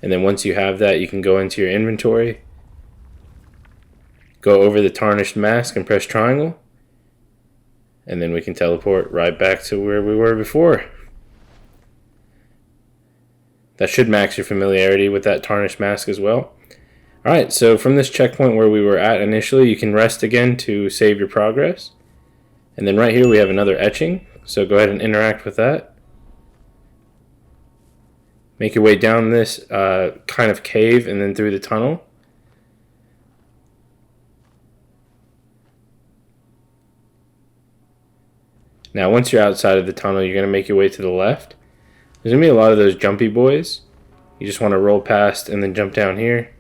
And then once you have that, you can go into your inventory, go over the tarnished mask and press triangle. And then we can teleport right back to where we were before. That should max your familiarity with that tarnished mask as well. Alright, so from this checkpoint where we were at initially, you can rest again to save your progress. And then right here we have another etching. So go ahead and interact with that. Make your way down this kind of cave and then through the tunnel. Now once you're outside of the tunnel, you're going to make your way to the left. There's going to be a lot of those jumpy boys. You just want to roll past and then jump down here.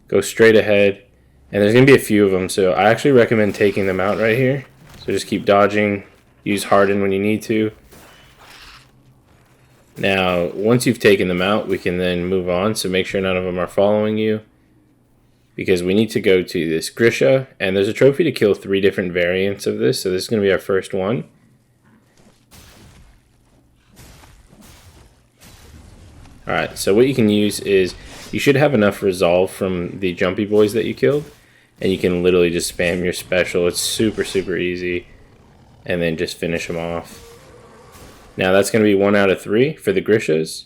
Go straight ahead. And there's going to be a few of them, so I actually recommend taking them out right here. So just keep dodging. Use harden when you need to. Now, once you've taken them out, we can then move on. So make sure none of them are following you. Because we need to go to this Grisha. And there's a trophy to kill 3 different variants of this. So this is going to be our first one. Alright, so what you can use is, you should have enough resolve from the jumpy boys that you killed. And you can literally just spam your special. It's super, super easy. And then just finish them off. Now that's going to be 1 out of 3 for the Grishas.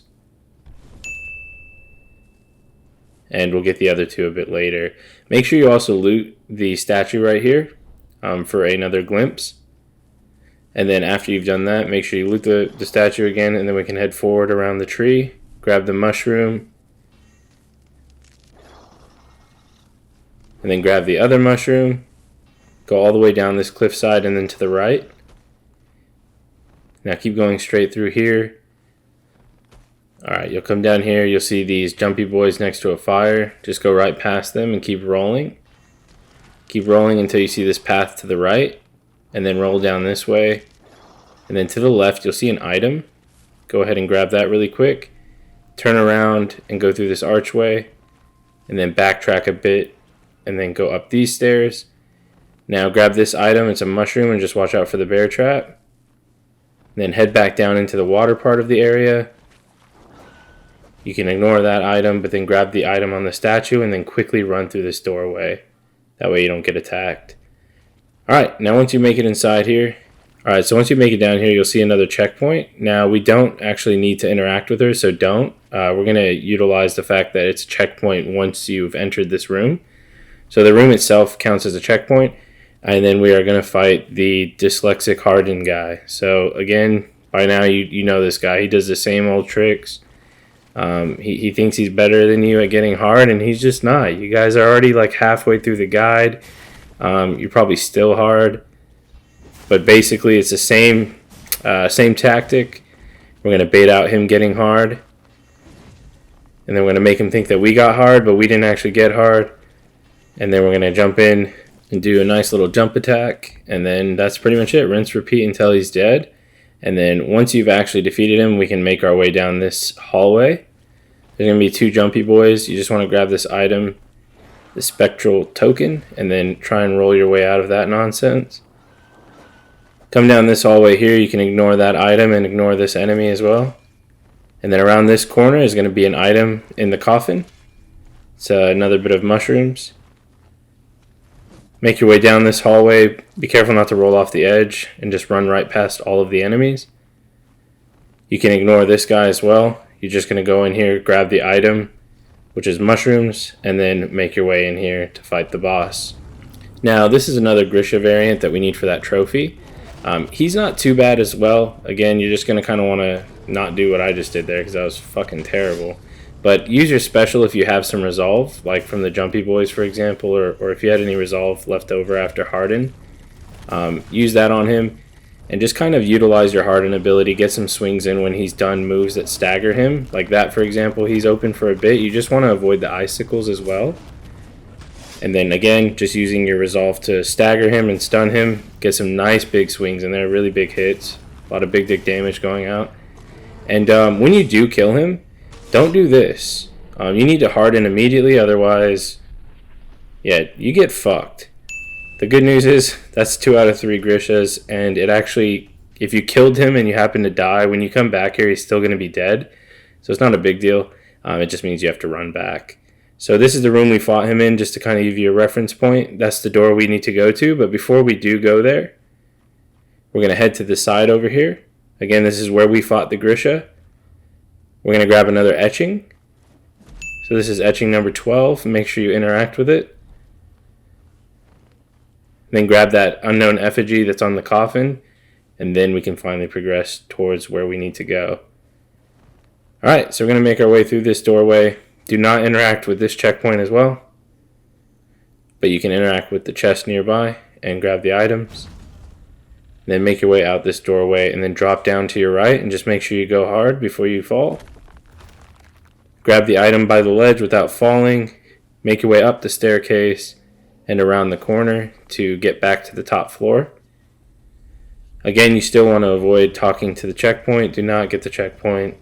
And we'll get the other 2 a bit later. Make sure you also loot the statue right here for another glimpse. And then after you've done that, make sure you loot the statue again, and then we can head forward around the tree. Grab the mushroom. And then grab the other mushroom. Go all the way down this cliffside and then to the right. Now keep going straight through here. Alright, you'll come down here. You'll see these jumpy boys next to a fire. Just go right past them and keep rolling. Keep rolling until you see this path to the right. And then roll down this way. And then to the left, you'll see an item. Go ahead and grab that really quick. Turn around and go through this archway. And then backtrack a bit. And then go up these stairs. Now grab this item. It's a mushroom, and just watch out for the bear trap. Then head back down into the water part of the area. You can ignore that item, but then grab the item on the statue and then quickly run through this doorway. That way you don't get attacked. Alright, now once you make it inside here. Alright, so once you make it down here, you'll see another checkpoint. Now, we don't actually need to interact with her, so don't. We're going to utilize the fact that it's a checkpoint once you've entered this room. So the room itself counts as a checkpoint. And then we are going to fight the dyslexic hardened guy. So again, by now you know this guy. He does the same old tricks. He thinks he's better than you at getting hard, and he's just not. You guys are already like halfway through the guide. You're probably still hard. But basically it's the same tactic. We're going to bait out him getting hard. And then we're going to make him think that we got hard, but we didn't actually get hard. And then we're going to jump in and do a nice little jump attack, and then that's pretty much it. Rinse, repeat until he's dead. And then once you've actually defeated him, we can make our way down this hallway. There's going to be 2 jumpy boys. You just want to grab this item, the Spectral Token, and then try and roll your way out of that nonsense. Come down this hallway here. You can ignore that item and ignore this enemy as well. And then around this corner is going to be an item in the coffin. It's another bit of mushrooms. Make your way down this hallway. Be careful not to roll off the edge and just run right past all of the enemies. You can ignore this guy as well. You're just going to go in here, grab the item, which is mushrooms, and then make your way in here to fight the boss. Now, this is another Grisha variant that we need for that trophy. He's not too bad as well. Again, you're just going to kind of want to not do what I just did there because that was fucking terrible. But use your special if you have some resolve, like from the Jumpy Boys, for example, or if you had any resolve left over after Harden. Use that on him, and just kind of utilize your Harden ability. Get some swings in when he's done moves that stagger him. Like that, for example, he's open for a bit. You just want to avoid the icicles as well. And then again, just using your resolve to stagger him and stun him. Get some nice big swings in there, really big hits. A lot of big dick damage going out. And when you do kill him, don't do this. You need to harden immediately, otherwise, yeah, you get fucked. The good news is that's 2 out of 3 Grishas, and it actually, if you killed him and you happen to die, when you come back here, he's still going to be dead. So it's not a big deal. It just means you have to run back. So this is the room we fought him in, just to kind of give you a reference point. That's the door we need to go to, but before we do go there, we're going to head to the side over here. Again, this is where we fought the Grisha. We're going to grab another Etching. So this is Etching number 12. Make sure you interact with it. Then grab that unknown effigy that's on the coffin. And then we can finally progress towards where we need to go. Alright, so we're going to make our way through this doorway. Do not interact with this checkpoint as well. But you can interact with the chest nearby and grab the items. Then make your way out this doorway and then drop down to your right and just make sure you go hard before you fall. Grab the item by the ledge without falling. Make your way up the staircase and around the corner to get back to the top floor. Again, you still want to avoid talking to the checkpoint. Do not get the checkpoint.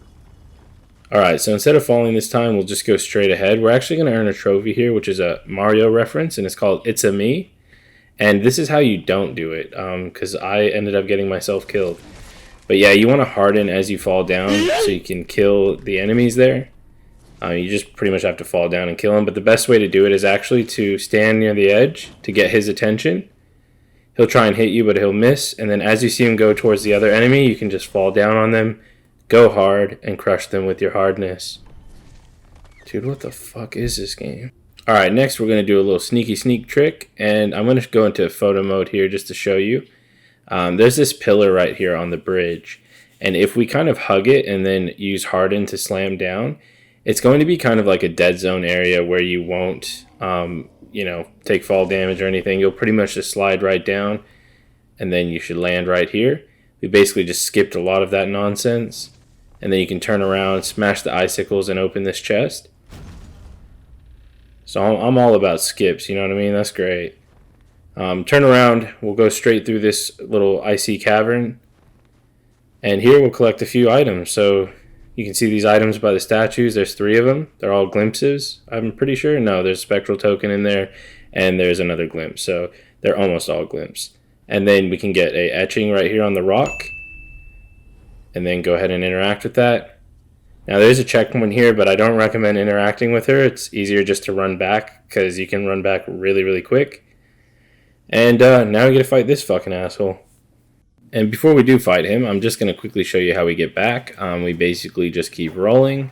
Alright, so instead of falling this time, we'll just go straight ahead. We're actually going to earn a trophy here, which is a Mario reference, and it's called It's a Me. And this is how you don't do it, because I ended up getting myself killed. But yeah, you want to harden as you fall down so you can kill the enemies there. You just pretty much have to fall down and kill them. But the best way to do it is actually to stand near the edge to get his attention. He'll try and hit you, but he'll miss. And then as you see him go towards the other enemy, you can just fall down on them, go hard, and crush them with your hardness. Dude, what the fuck is this game? Alright, next we're going to do a little sneak trick, and I'm going to go into photo mode here just to show you. There's this pillar right here on the bridge, and if we kind of hug it and then use harden to slam down, it's going to be kind of like a dead zone area where you won't, take fall damage or anything. You'll pretty much just slide right down, and then you should land right here. We basically just skipped a lot of that nonsense, and then you can turn around, smash the icicles, and open this chest. So I'm all about skips, you know what I mean? That's great. Turn around, we'll go straight through this little icy cavern. And here we'll collect a few items. So you can see these items by the statues. There's 3 of them. They're all glimpses, I'm pretty sure. No, there's Spectral Token in there, and there's another glimpse. So they're almost all glimpses. And then we can get a Etching right here on the rock. And then go ahead and interact with that. Now there's a checkpoint here, but I don't recommend interacting with her. It's easier just to run back, because you can run back really quick. And now we get to fight this fucking asshole. And before we do fight him, I'm just going to quickly show you how we get back. We basically just keep rolling,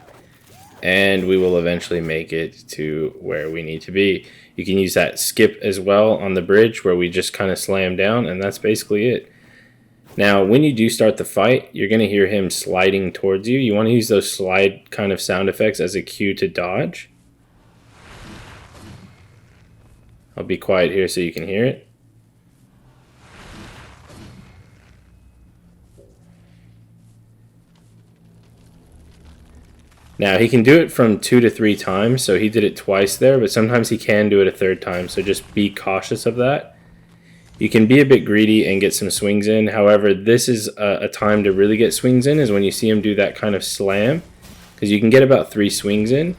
and we will eventually make it to where we need to be. You can use that skip as well on the bridge where we just kind of slam down, and that's basically it. Now, when you do start the fight, you're going to hear him sliding towards you. You want to use those slide kind of sound effects as a cue to dodge. I'll be quiet here so you can hear it. Now, he can do it from 2 to 3 times, so he did it twice there, but sometimes he can do it a 3rd time, so just be cautious of that. You can be a bit greedy and get some swings in. However, this is a time to really get swings in, is when you see him do that kind of slam, because you can get about 3 swings in.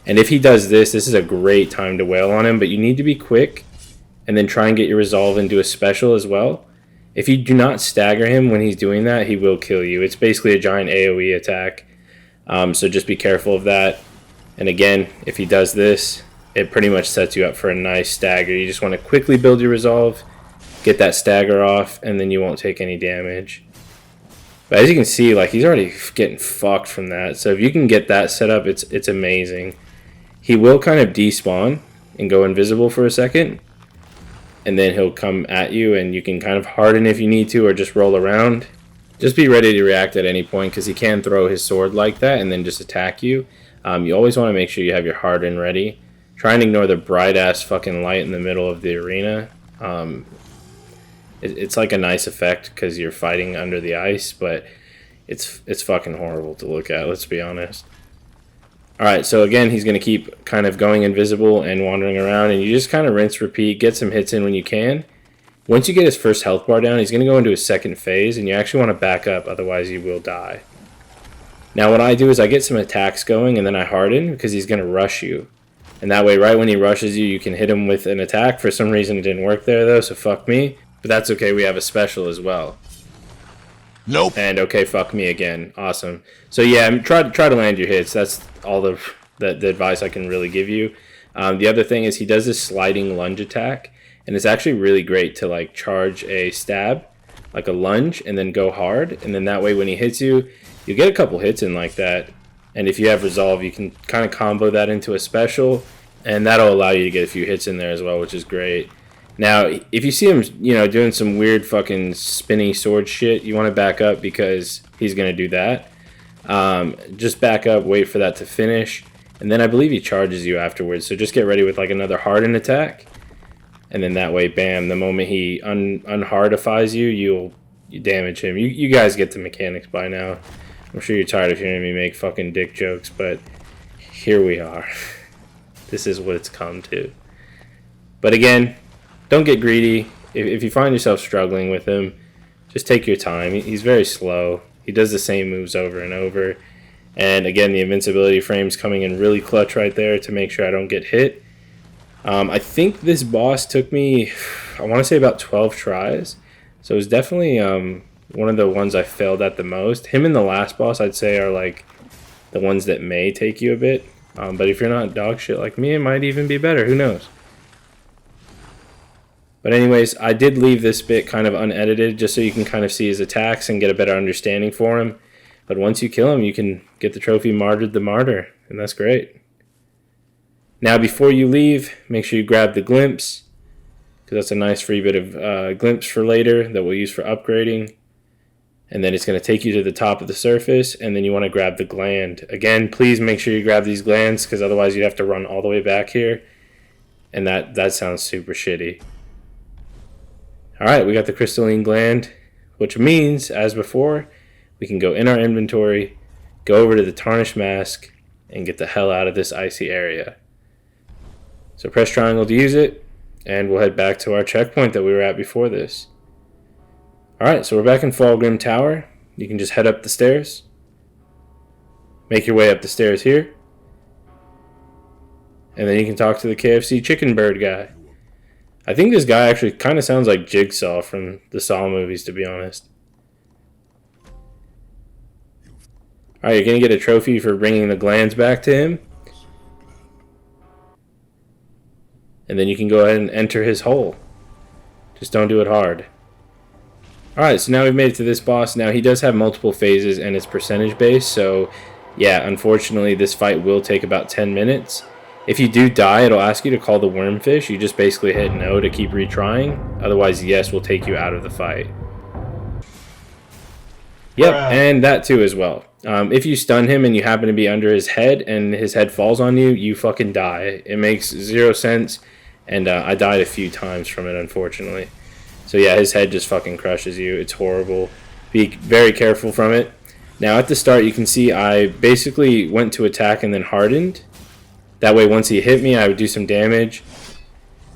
And if he does this is a great time to wail on him, but you need to be quick and then try and get your resolve and do a special as well. If you do not stagger him when he's doing that, he will kill you. It's basically a giant AoE attack, so just be careful of that. And again, if he does this, it pretty much sets you up for a nice stagger. You just want to quickly build your resolve, get that stagger off, and then you won't take any damage. But as you can see, like, he's already getting fucked from that. So if you can get that set up, it's amazing. He will kind of despawn and go invisible for a second, and then he'll come at you, and you can kind of harden if you need to, or just roll around. Just be ready to react at any point, because he can throw his sword like that and then just attack you. You always want to make sure you have your harden ready. Try and ignore the bright ass fucking light in the middle of the arena. It's like a nice effect because you're fighting under the ice, but it's fucking horrible to look at, let's be honest. Alright, so again, he's going to keep kind of going invisible and wandering around, and you just kind of rinse, repeat, get some hits in when you can. Once you get his first health bar down, he's going to go into his second phase, and you actually want to back up, otherwise you will die. Now what I do is I get some attacks going, and then I harden, because he's going to rush you. And that way, right when he rushes you, you can hit him with an attack. For some reason, it didn't work there, though, so fuck me. But that's okay, we have a special as well. Nope. And okay, fuck me again. Awesome. So yeah, try to land your hits. That's all the advice I can really give you. The other thing is he does this sliding lunge attack, and it's actually really great to like charge a stab, like a lunge, and then go hard. And then that way when he hits you, you get a couple hits in like that. And if you have resolve, you can kind of combo that into a special, and that'll allow you to get a few hits in there as well, which is great. Now, if you see him, you know, doing some weird fucking spinny sword shit, you want to back up because he's going to do that. Just back up, wait for that to finish, and then I believe he charges you afterwards. So just get ready with like another harden attack, and then that way, bam, the moment he unhardifies you, you damage him. You guys get the mechanics by now. I'm sure you're tired of hearing me make fucking dick jokes, but here we are. This is what it's come to. But again, don't get greedy. If you find yourself struggling with him, just take your time. He's very slow. He does the same moves over and over. And again, the invincibility frame's coming in really clutch right there to make sure I don't get hit. I think this boss took me, I want to say about 12 tries. So it was definitely one of the ones I failed at the most. Him and the last boss, I'd say, are like the ones that may take you a bit. But if you're not dog shit like me, it might even be better. Who knows? But anyways, I did leave this bit kind of unedited just so you can kind of see his attacks and get a better understanding for him. But once you kill him, you can get the trophy Martyred the Martyr, and that's great. Now before you leave, make sure you grab the glimpse, because that's a nice free bit of glimpse for later that we'll use for upgrading. And then it's going to take you to the top of the surface, and then you want to grab the gland. Again, please make sure you grab these glands, because otherwise you'd have to run all the way back here, and that sounds super shitty. Alright, we got the Crystalline Gland, which means, as before, we can go in our inventory, go over to the Tarnished Mask, and get the hell out of this icy area. So press triangle to use it, and we'll head back to our checkpoint that we were at before this. Alright, so we're back in Fallgrim Tower. You can just head up the stairs. Make your way up the stairs here. And then you can talk to the KFC Chicken Bird guy. I think this guy actually kind of sounds like Jigsaw from the Saw movies, to be honest. Alright, you're going to get a trophy for bringing the glands back to him. And then you can go ahead and enter his hole. Just don't do it hard. Alright, so now we've made it to this boss. Now, he does have multiple phases, and it's percentage based. So, yeah, unfortunately, this fight will take about 10 minutes. If you do die, it'll ask you to call the wormfish. You just basically hit no to keep retrying. Otherwise, yes will take you out of the fight. Yep, and that too as well. If you stun him and you happen to be under his head and his head falls on you, you fucking die. It makes 0 sense, and I died a few times from it, unfortunately. So yeah, his head just fucking crushes you. It's horrible. Be very careful from it. Now at the start, you can see I basically went to attack and then hardened. That way, once he hit me, I would do some damage.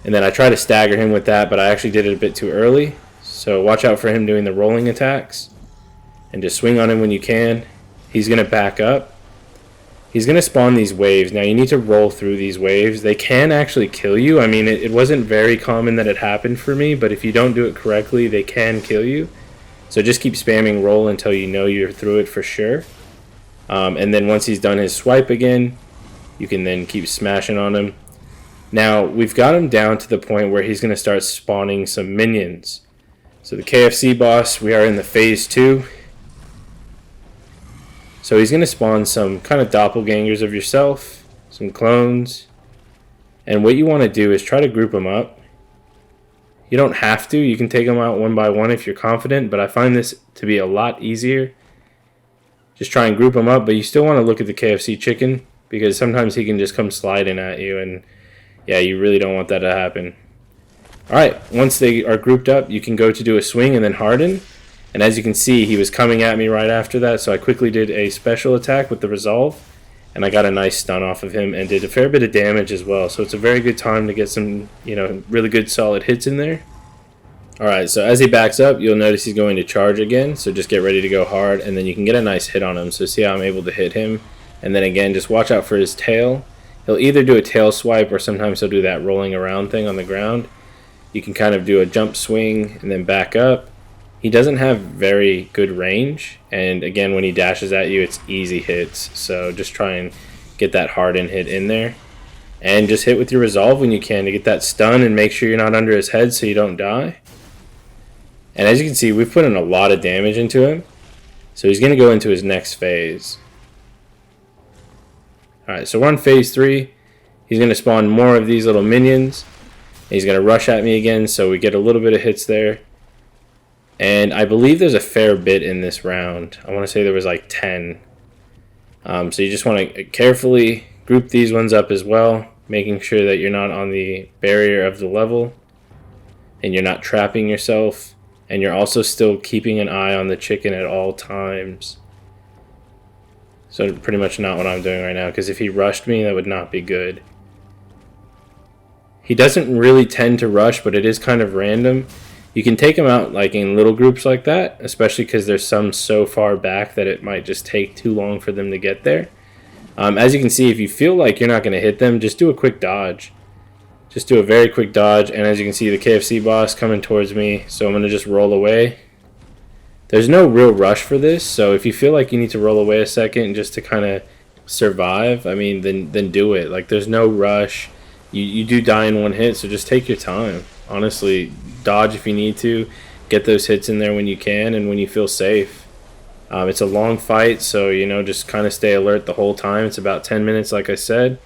And then I try to stagger him with that, but I actually did it a bit too early. So watch out for him doing the rolling attacks. And just swing on him when you can. He's going to back up. He's going to spawn these waves. Now, you need to roll through these waves. They can actually kill you. I mean, it wasn't very common that it happened for me, but if you don't do it correctly, they can kill you. So just keep spamming roll until you know you're through it for sure. And then once he's done his swipe again, you can then keep smashing on him. Now, we've got him down to the point where he's going to start spawning some minions. So the KFC boss, we are in the phase 2. So he's going to spawn some kind of doppelgangers of yourself, some clones. And what you want to do is try to group them up. You don't have to. You can take them out one by one if you're confident, but I find this to be a lot easier. Just try and group them up, but you still want to look at the KFC chicken. because sometimes he can just come sliding at you, and yeah, you really don't want that to happen. Alright, once they are grouped up, you can go to do a swing and then harden. And as you can see, he was coming at me right after that, so I quickly did a special attack with the resolve, and I got a nice stun off of him and did a fair bit of damage as well. So it's a very good time to get some, really good solid hits in there. Alright, so as he backs up, you'll notice he's going to charge again, so just get ready to go hard, and then you can get a nice hit on him. So see how I'm able to hit him, and then again, just watch out for his tail. He'll either do a tail swipe, or sometimes he'll do that rolling around thing on the ground. You can kind of do a jump swing, and then back up. He doesn't have very good range, and again, when he dashes at you, it's easy hits, so just try and get that harden hit in there. And just hit with your resolve when you can to get that stun, and make sure you're not under his head so you don't die. And as you can see, we've put in a lot of damage into him, so he's going to go into his next phase. Alright, so we're on phase 3. He's going to spawn more of these little minions. He's going to rush at me again, so we get a little bit of hits there. And I believe there's a fair bit in this round. I want to say there was like 10. So you just want to carefully group these ones up as well, making sure that you're not on the barrier of the level, and you're not trapping yourself, and you're also still keeping an eye on the chicken at all times. So pretty much not what I'm doing right now, because if he rushed me, that would not be good. He doesn't really tend to rush, but it is kind of random. You can take them out like in little groups like that, especially because there's some so far back that it might just take too long for them to get there. As you can see, if you feel like you're not going to hit them, just do a quick dodge. Just do a very quick dodge, and as you can see, the KFC boss coming towards me, so I'm going to just roll away. There's no real rush for this, so if you feel like you need to roll away a second just to kind of survive, I mean, then do it. Like, there's no rush. You do die in one hit, so just take your time. Honestly, dodge if you need to. Get those hits in there when you can and when you feel safe. It's a long fight, so, just kind of stay alert the whole time. It's about 10 minutes, like I said.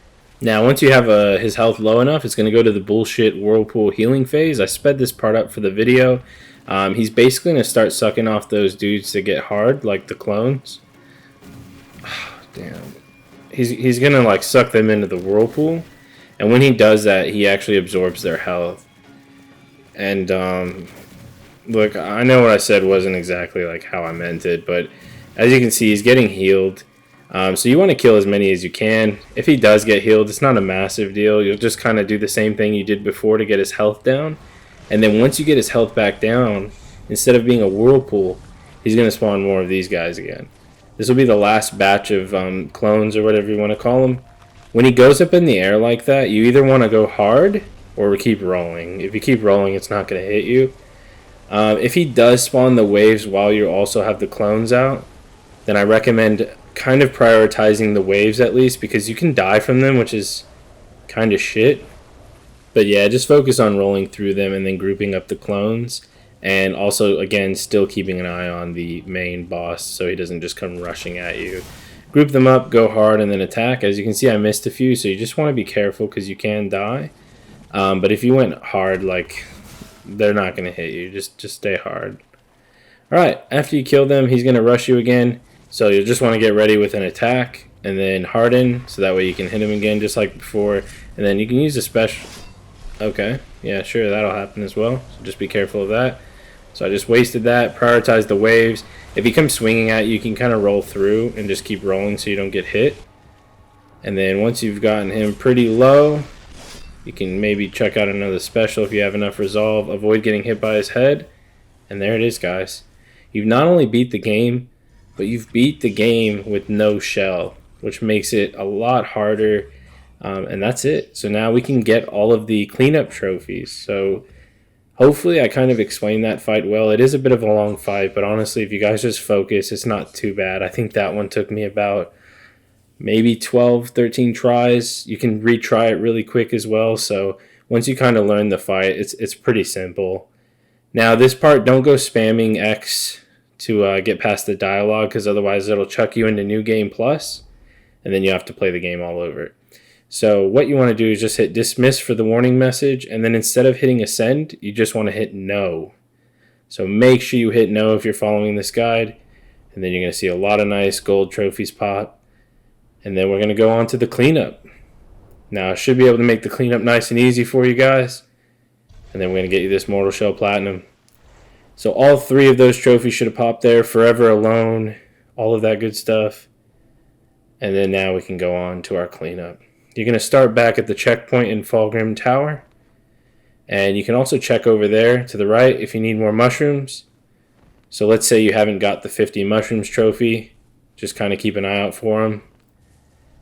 Now, once you have his health low enough, it's going to go to the bullshit Whirlpool healing phase. I sped this part up for the video. He's basically going to start sucking off those dudes that get hard, like the clones. Damn. He's going to, like, suck them into the Whirlpool. And when he does that, he actually absorbs their health. And, look, I know what I said wasn't exactly, like, how I meant it. But as you can see, he's getting healed. So you want to kill as many as you can. If he does get healed, it's not a massive deal. You'll just kind of do the same thing you did before to get his health down. And then once you get his health back down, instead of being a Whirlpool, he's going to spawn more of these guys again. This will be the last batch of clones or whatever you want to call them. When he goes up in the air like that, you either want to go hard or keep rolling. If you keep rolling, it's not going to hit you. If he does spawn the waves while you also have the clones out, then I recommend kind of prioritizing the waves at least, because you can die from them, which is kind of shit. But yeah, just focus on rolling through them and then grouping up the clones. And also, again, still keeping an eye on the main boss so he doesn't just come rushing at you. Group them up, go hard, and then attack. As you can see, I missed a few, so you just want to be careful because you can die. But if you went hard, like, they're not going to hit you. Just stay hard. Alright, after you kill them, he's going to rush you again. So you'll just want to get ready with an attack and then harden, so that way you can hit him again just like before. And then you can use a special... Okay, yeah, sure, that'll happen as well. So just be careful of that. So I just wasted that. Prioritize the waves. If he comes swinging at you, you can kind of roll through and just keep rolling so you don't get hit. And then once you've gotten him pretty low, you can maybe check out another special if you have enough resolve. Avoid getting hit by his head. And there it is, guys. You've not only beat the game, but you've beat the game with no shell, which makes it a lot harder. And that's it. So now we can get all of the cleanup trophies. So hopefully I kind of explained that fight well. It is a bit of a long fight, but honestly, if you guys just focus, it's not too bad. I think that one took me about maybe 12, 13 tries. You can retry it really quick as well. So once you kind of learn the fight, it's pretty simple. Now this part, don't go spamming X to get past the dialogue, because otherwise it'll chuck you into New Game Plus, and then you have to play the game all over. So what you want to do is just hit dismiss for the warning message, and then instead of hitting ascend, you just want to hit no. So make sure you hit no if you're following this guide, and then you're going to see a lot of nice gold trophies pop. And then we're going to go on to the cleanup. Now, I should be able to make the cleanup nice and easy for you guys. And then we're going to get you this Mortal Shell Platinum. So all 3 of those trophies should have popped there. Forever Alone, all of that good stuff. And then now we can go on to our cleanup. You're going to start back at the checkpoint in Fulgrim Tower. And you can also check over there to the right if you need more mushrooms. So let's say you haven't got the 50 mushrooms trophy. Just kind of keep an eye out for them.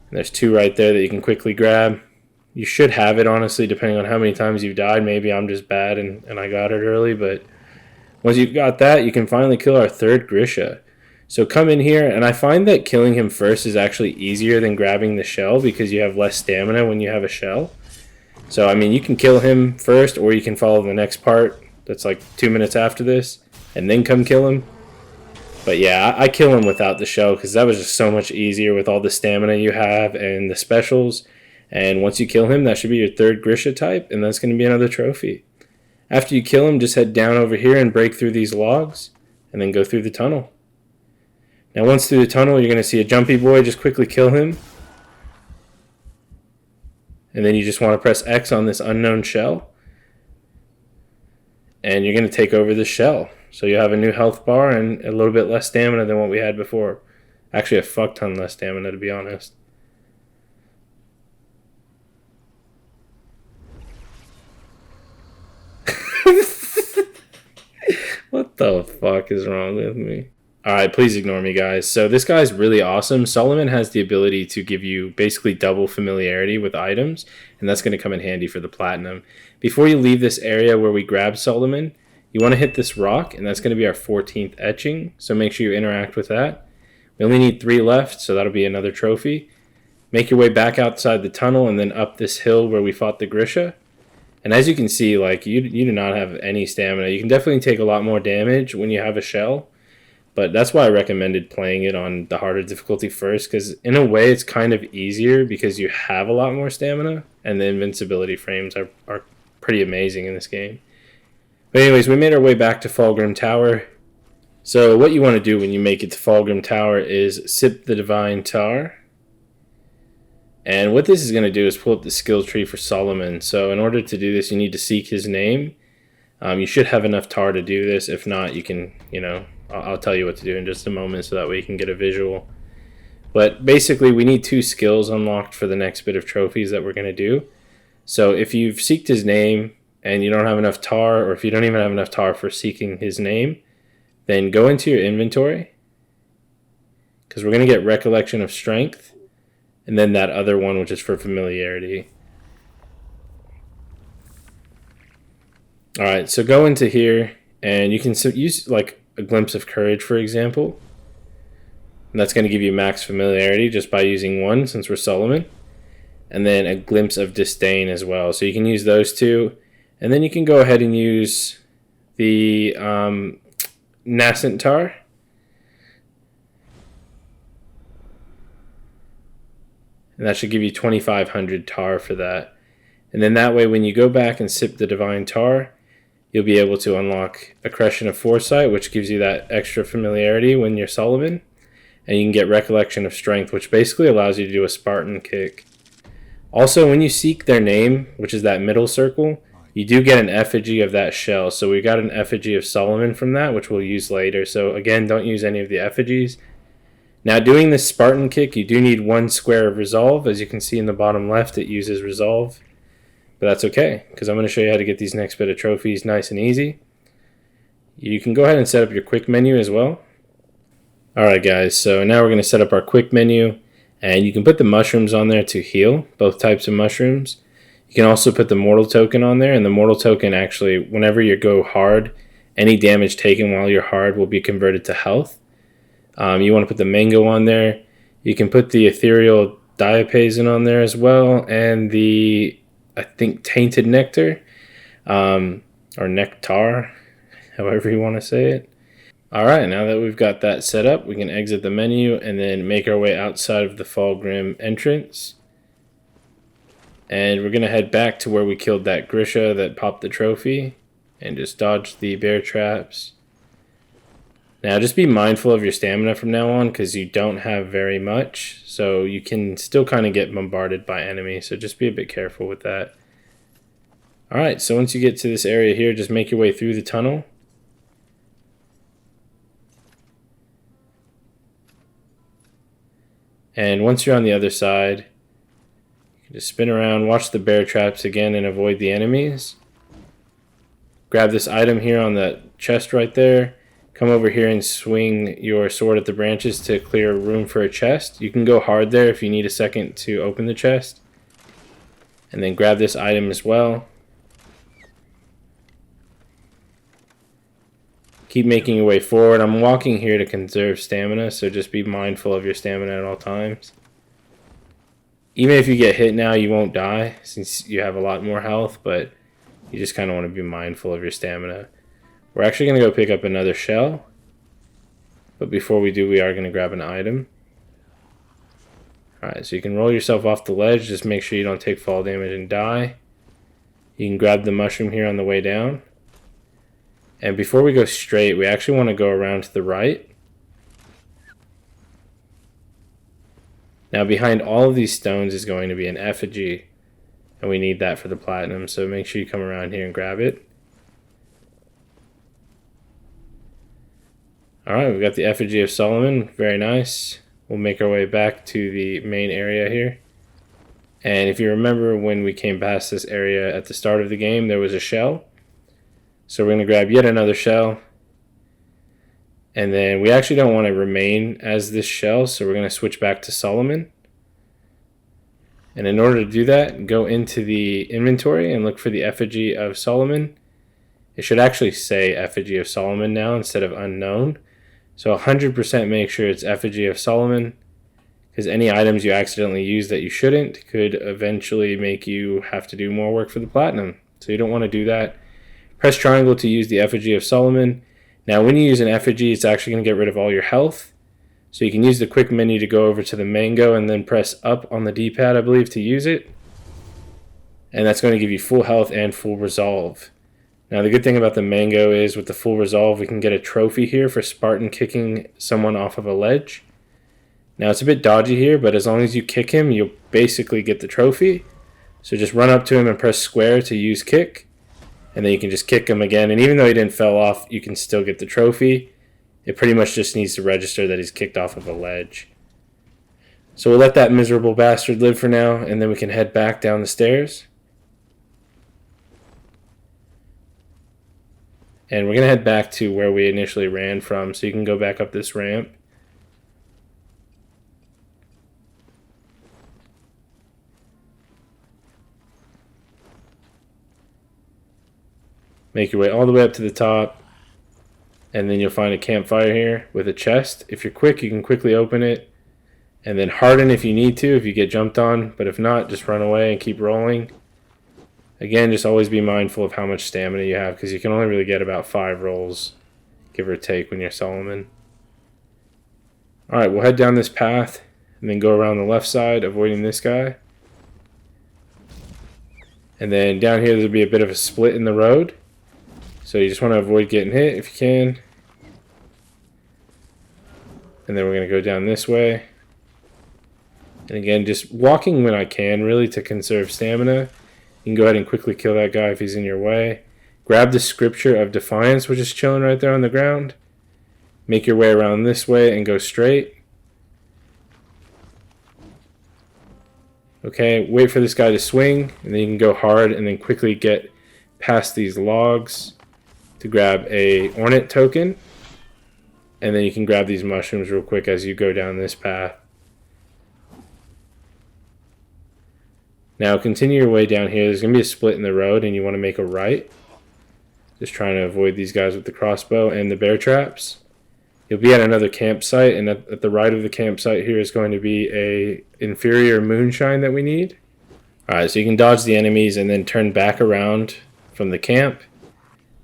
And there's 2 right there that you can quickly grab. You should have it, honestly, depending on how many times you've died. Maybe I'm just bad and I got it early. But once you've got that, you can finally kill our 3rd Grisha. So come in here, and I find that killing him first is actually easier than grabbing the shell because you have less stamina when you have a shell. So, I mean, you can kill him first, or you can follow the next part that's like 2 minutes after this, and then come kill him. But yeah, I kill him without the shell because that was just so much easier with all the stamina you have and the specials. And once you kill him, that should be your 3rd Grisha type, and that's going to be another trophy. After you kill him, just head down over here and break through these logs, and then go through the tunnel. Now, once through the tunnel, you're going to see a jumpy boy. Just quickly kill him. And then you just want to press X on this unknown shell. And you're going to take over the shell. So you have a new health bar and a little bit less stamina than what we had before. Actually, a fuck ton less stamina, to be honest. What the fuck is wrong with me? Alright, please ignore me, guys. So this guy's really awesome. Solomon has the ability to give you basically double familiarity with items, and that's going to come in handy for the platinum. Before you leave this area where we grab Solomon, you want to hit this rock, and that's going to be our 14th etching, so make sure you interact with that. We only need 3 left, so that'll be another trophy. Make your way back outside the tunnel and then up this hill where we fought the Grisha. And as you can see, like you do not have any stamina. You can definitely take a lot more damage when you have a shell. But that's why I recommended playing it on the harder difficulty first, because in a way it's kind of easier because you have a lot more stamina, and the invincibility frames are pretty amazing in this game. But anyways, we made our way back to Fulgrim Tower. So what you want to do when you make it to Fulgrim Tower is sip the Divine Tar. And what this is going to do is pull up the skill tree for Solomon. So in order to do this, you need to seek his name. You should have enough tar to do this. If not, you can, I'll tell you what to do in just a moment so that way you can get a visual. But basically, we need 2 skills unlocked for the next bit of trophies that we're going to do. So if you've seeked his name and you don't have enough tar, or if you don't even have enough tar for seeking his name, then go into your inventory, because we're going to get Recollection of Strength, and then that other one, which is for familiarity. Alright, so go into here, and you can use like a Glimpse of Courage, for example. And that's going to give you max familiarity just by using 1, since we're Solomon. And then a Glimpse of Disdain as well. So you can use those 2. And then you can go ahead and use the Nascent Tar. And that should give you 2,500 tar for that. And then that way, when you go back and sip the Divine Tar, you'll be able to unlock Accretion of Foresight, which gives you that extra familiarity when you're Solomon. And you can get Recollection of Strength, which basically allows you to do a Spartan Kick. Also, when you seek their name, which is that middle circle, you do get an effigy of that shell. So we got an effigy of Solomon from that, which we'll use later. So again, don't use any of the effigies. Now, doing this Spartan Kick, you do need 1 square of Resolve. As you can see in the bottom left, it uses Resolve. But that's okay, because I'm going to show you how to get these next bit of trophies nice and easy. You can go ahead and set up your quick menu as well. Alright guys, so now we're going to set up our quick menu. And you can put the mushrooms on there to heal, both types of mushrooms. You can also put the Mortal Token on there, and the Mortal Token actually, whenever you go hard, any damage taken while you're hard will be converted to health. You want to put the mango on there. You can put the ethereal diapason on there as well, and the, I think, tainted nectar, or nectar, however you want to say it. Alright, now that we've got that set up, we can exit the menu and then make our way outside of the Fulgrim entrance. And we're going to head back to where we killed that Grisha that popped the trophy, and just dodge the bear traps. Now just be mindful of your stamina from now on because you don't have very much. So you can still kind of get bombarded by enemies. So just be a bit careful with that. Alright, so once you get to this area here, just make your way through the tunnel. And once you're on the other side, you can just spin around, watch the bear traps again and avoid the enemies. Grab this item here on the chest right there. Come over here and swing your sword at the branches to clear room for a chest. You can go hard there if you need a second to open the chest. And then grab this item as well. Keep making your way forward. I'm walking here to conserve stamina, so just be mindful of your stamina at all times. Even if you get hit now, you won't die since you have a lot more health, but you just kind of want to be mindful of your stamina. We're actually going to go pick up another shell, but before we do, we are going to grab an item. Alright, so you can roll yourself off the ledge. Just make sure you don't take fall damage and die. You can grab the mushroom here on the way down. And before we go straight, we actually want to go around to the right. Now behind all of these stones is going to be an effigy, and we need that for the platinum, so make sure you come around here and grab it. Alright, we've got the effigy of Solomon, very nice. We'll make our way back to the main area here. And if you remember when we came past this area at the start of the game, there was a shell. So we're going to grab yet another shell. And then we actually don't want to remain as this shell, so we're going to switch back to Solomon. And in order to do that, go into the inventory and look for the effigy of Solomon. It should actually say effigy of Solomon now instead of unknown. So 100% make sure it's effigy of Solomon, because any items you accidentally use that you shouldn't could eventually make you have to do more work for the platinum. So you don't want to do that. Press triangle to use the effigy of Solomon. Now when you use an effigy, it's actually going to get rid of all your health. So you can use the quick menu to go over to the mango and then press up on the D-pad, I believe, to use it. And that's going to give you full health and full resolve. Now the good thing about the mango is with the full resolve, we can get a trophy here for Spartan kicking someone off of a ledge. Now it's a bit dodgy here, but as long as you kick him, you'll basically get the trophy. So just run up to him and press square to use kick. And then you can just kick him again. And even though he didn't fell off, you can still get the trophy. It pretty much just needs to register that he's kicked off of a ledge. So we'll let that miserable bastard live for now, and then we can head back down the stairs. And we're going to head back to where we initially ran from, so you can go back up this ramp. Make your way all the way up to the top, and then you'll find a campfire here with a chest. If you're quick, you can quickly open it, and then harden if you need to, if you get jumped on. But if not, just run away and keep rolling. Again, just always be mindful of how much stamina you have, because you can only really get about 5 rolls, give or take, when you're Solomon. Alright, we'll head down this path, and then go around the left side, avoiding this guy. And then down here, there'll be a bit of a split in the road. So you just want to avoid getting hit if you can. And then we're going to go down this way. And again, just walking when I can, really, to conserve stamina. You can go ahead and quickly kill that guy if he's in your way. Grab the Scripture of Defiance, which is chilling right there on the ground. Make your way around this way and go straight. Okay, wait for this guy to swing, and then you can go hard and then quickly get past these logs to grab a Ornate Token. And then you can grab these mushrooms real quick as you go down this path. Now continue your way down here. There's going to be a split in the road and you want to make a right. Just trying to avoid these guys with the crossbow and the bear traps. You'll be at another campsite, and at the right of the campsite here is going to be a Inferior Moonshine that we need. Alright, so you can dodge the enemies and then turn back around from the camp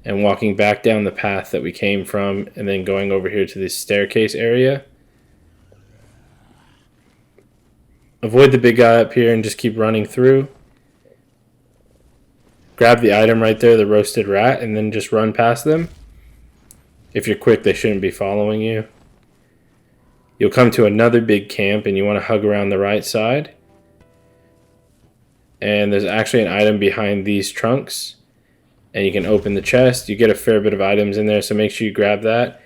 and walking back down the path that we came from and then going over here to this staircase area. Avoid the big guy up here and just keep running through. Grab the item right there, the roasted rat, and then just run past them. If you're quick, they shouldn't be following you. You'll come to another big camp and you want to hug around the right side. And there's actually an item behind these trunks. And you can open the chest. You get a fair bit of items in there, so make sure you grab that.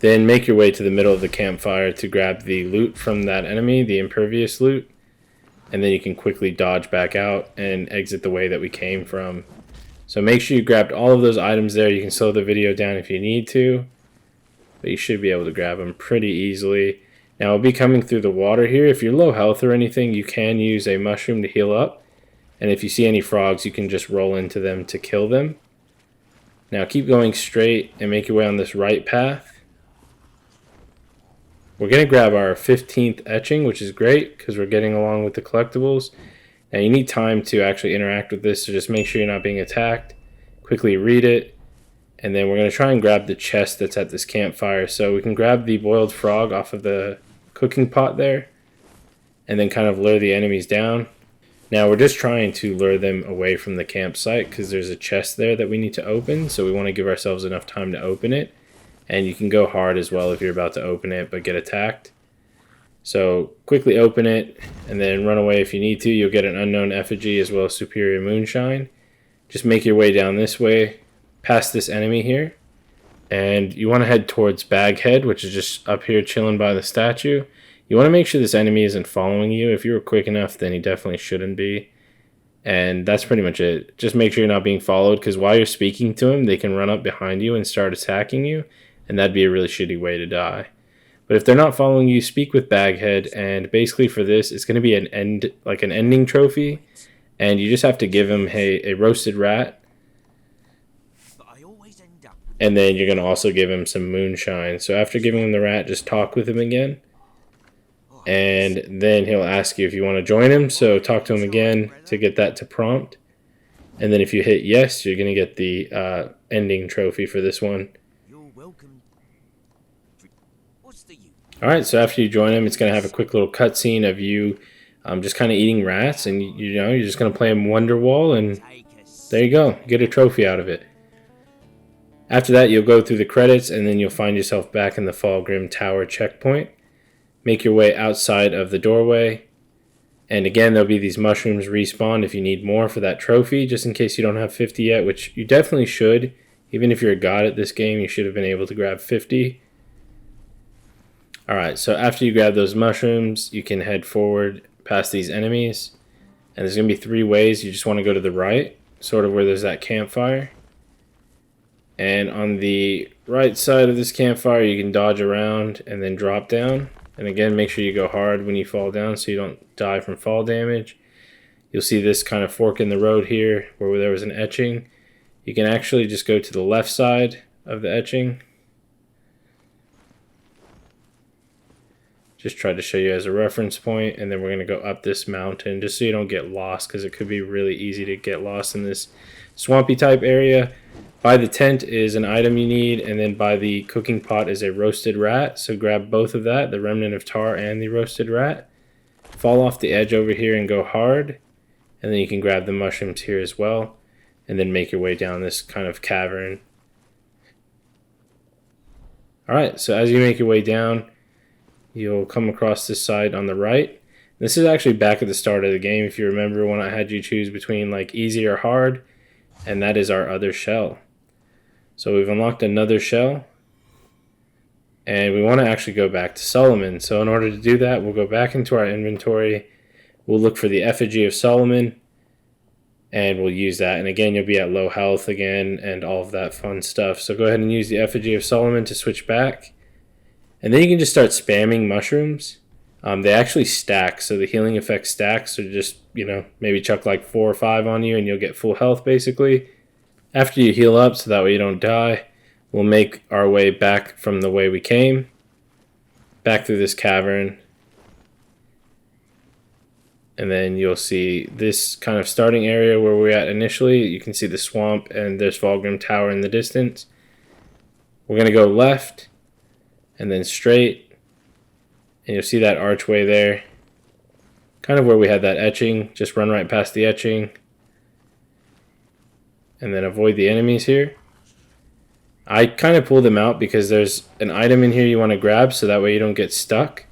Then make your way to the middle of the campfire to grab the loot from that enemy, the impervious loot. And then you can quickly dodge back out and exit the way that we came from. So make sure you grabbed all of those items there. You can slow the video down if you need to, but you should be able to grab them pretty easily. Now I'll be coming through the water here. If you're low health or anything, you can use a mushroom to heal up. And if you see any frogs, you can just roll into them to kill them. Now keep going straight and make your way on this right path. We're going to grab our 15th etching, which is great because we're getting along with the collectibles. Now you need time to actually interact with this, so just make sure you're not being attacked. Quickly read it. And then we're going to try and grab the chest that's at this campfire. So we can grab the boiled frog off of the cooking pot there. And then kind of lure the enemies down. Now we're just trying to lure them away from the campsite because there's a chest there that we need to open. So we want to give ourselves enough time to open it. And you can go hard as well if you're about to open it but get attacked. So quickly open it and then run away if you need to. You'll get an unknown effigy as well as Superior Moonshine. Just make your way down this way past this enemy here. And you want to head towards Baghead, which is just up here chilling by the statue. You want to make sure this enemy isn't following you. If you were quick enough, then he definitely shouldn't be. And that's pretty much it. Just make sure you're not being followed, because while you're speaking to him, they can run up behind you and start attacking you. And that'd be a really shitty way to die. But if they're not following you, speak with Baghead. And basically for this, it's going to be an ending trophy. And you just have to give him a roasted rat. And then you're going to also give him some moonshine. So after giving him the rat, just talk with him again. And then he'll ask you if you want to join him. So talk to him again to get that to prompt. And then if you hit yes, you're going to get the ending trophy for this one. Alright, so after you join him, it's going to have a quick little cutscene of you just kind of eating rats. And you're just going to play him Wonderwall. And there you go. You get a trophy out of it. After that, you'll go through the credits. And then you'll find yourself back in the Fallgrim Tower checkpoint. Make your way outside of the doorway. And again, there'll be these mushrooms respawn if you need more for that trophy, just in case you don't have 50 yet, which you definitely should. Even if you're a god at this game, you should have been able to grab 50. Alright, so after you grab those mushrooms, you can head forward past these enemies. And there's going to be 3 ways. You just want to go to the right, sort of where there's that campfire. And on the right side of this campfire, you can dodge around and then drop down. And again, make sure you go hard when you fall down so you don't die from fall damage. You'll see this kind of fork in the road here where there was an etching. You can actually just go to the left side of the etching. Just try to show you as a reference point, and then we're going to go up this mountain just so you don't get lost, because it could be really easy to get lost in this swampy type area. By the tent is an item you need, and then by the cooking pot is a roasted rat. So grab both of that, the remnant of tar and the roasted rat. Fall off the edge over here and go hard. And then you can grab the mushrooms here as well. And then make your way down this kind of cavern. Alright, so as you make your way down, you'll come across this side on the right. This is actually back at the start of the game, if you remember, when I had you choose between like easy or hard. And that is our other shell. So we've unlocked another shell. And we want to actually go back to Solomon. So in order to do that, we'll go back into our inventory. We'll look for the effigy of Solomon. And we'll use that. And again, you'll be at low health again and all of that fun stuff. So go ahead and use the effigy of Solomon to switch back. And then you can just start spamming mushrooms. They actually stack. So the healing effect stacks. So just, maybe chuck like 4 or 5 on you and you'll get full health basically. After you heal up, so that way you don't die, we'll make our way back from the way we came. Back through this cavern. And then you'll see this kind of starting area where we're at initially. You can see the swamp and there's Fallgrim Tower in the distance. We're going to go left and then straight. And you'll see that archway there. Kind of where we had that etching. Just run right past the etching. And then avoid the enemies here. I kind of pulled them out because there's an item in here you want to grab so that way you don't get stuck.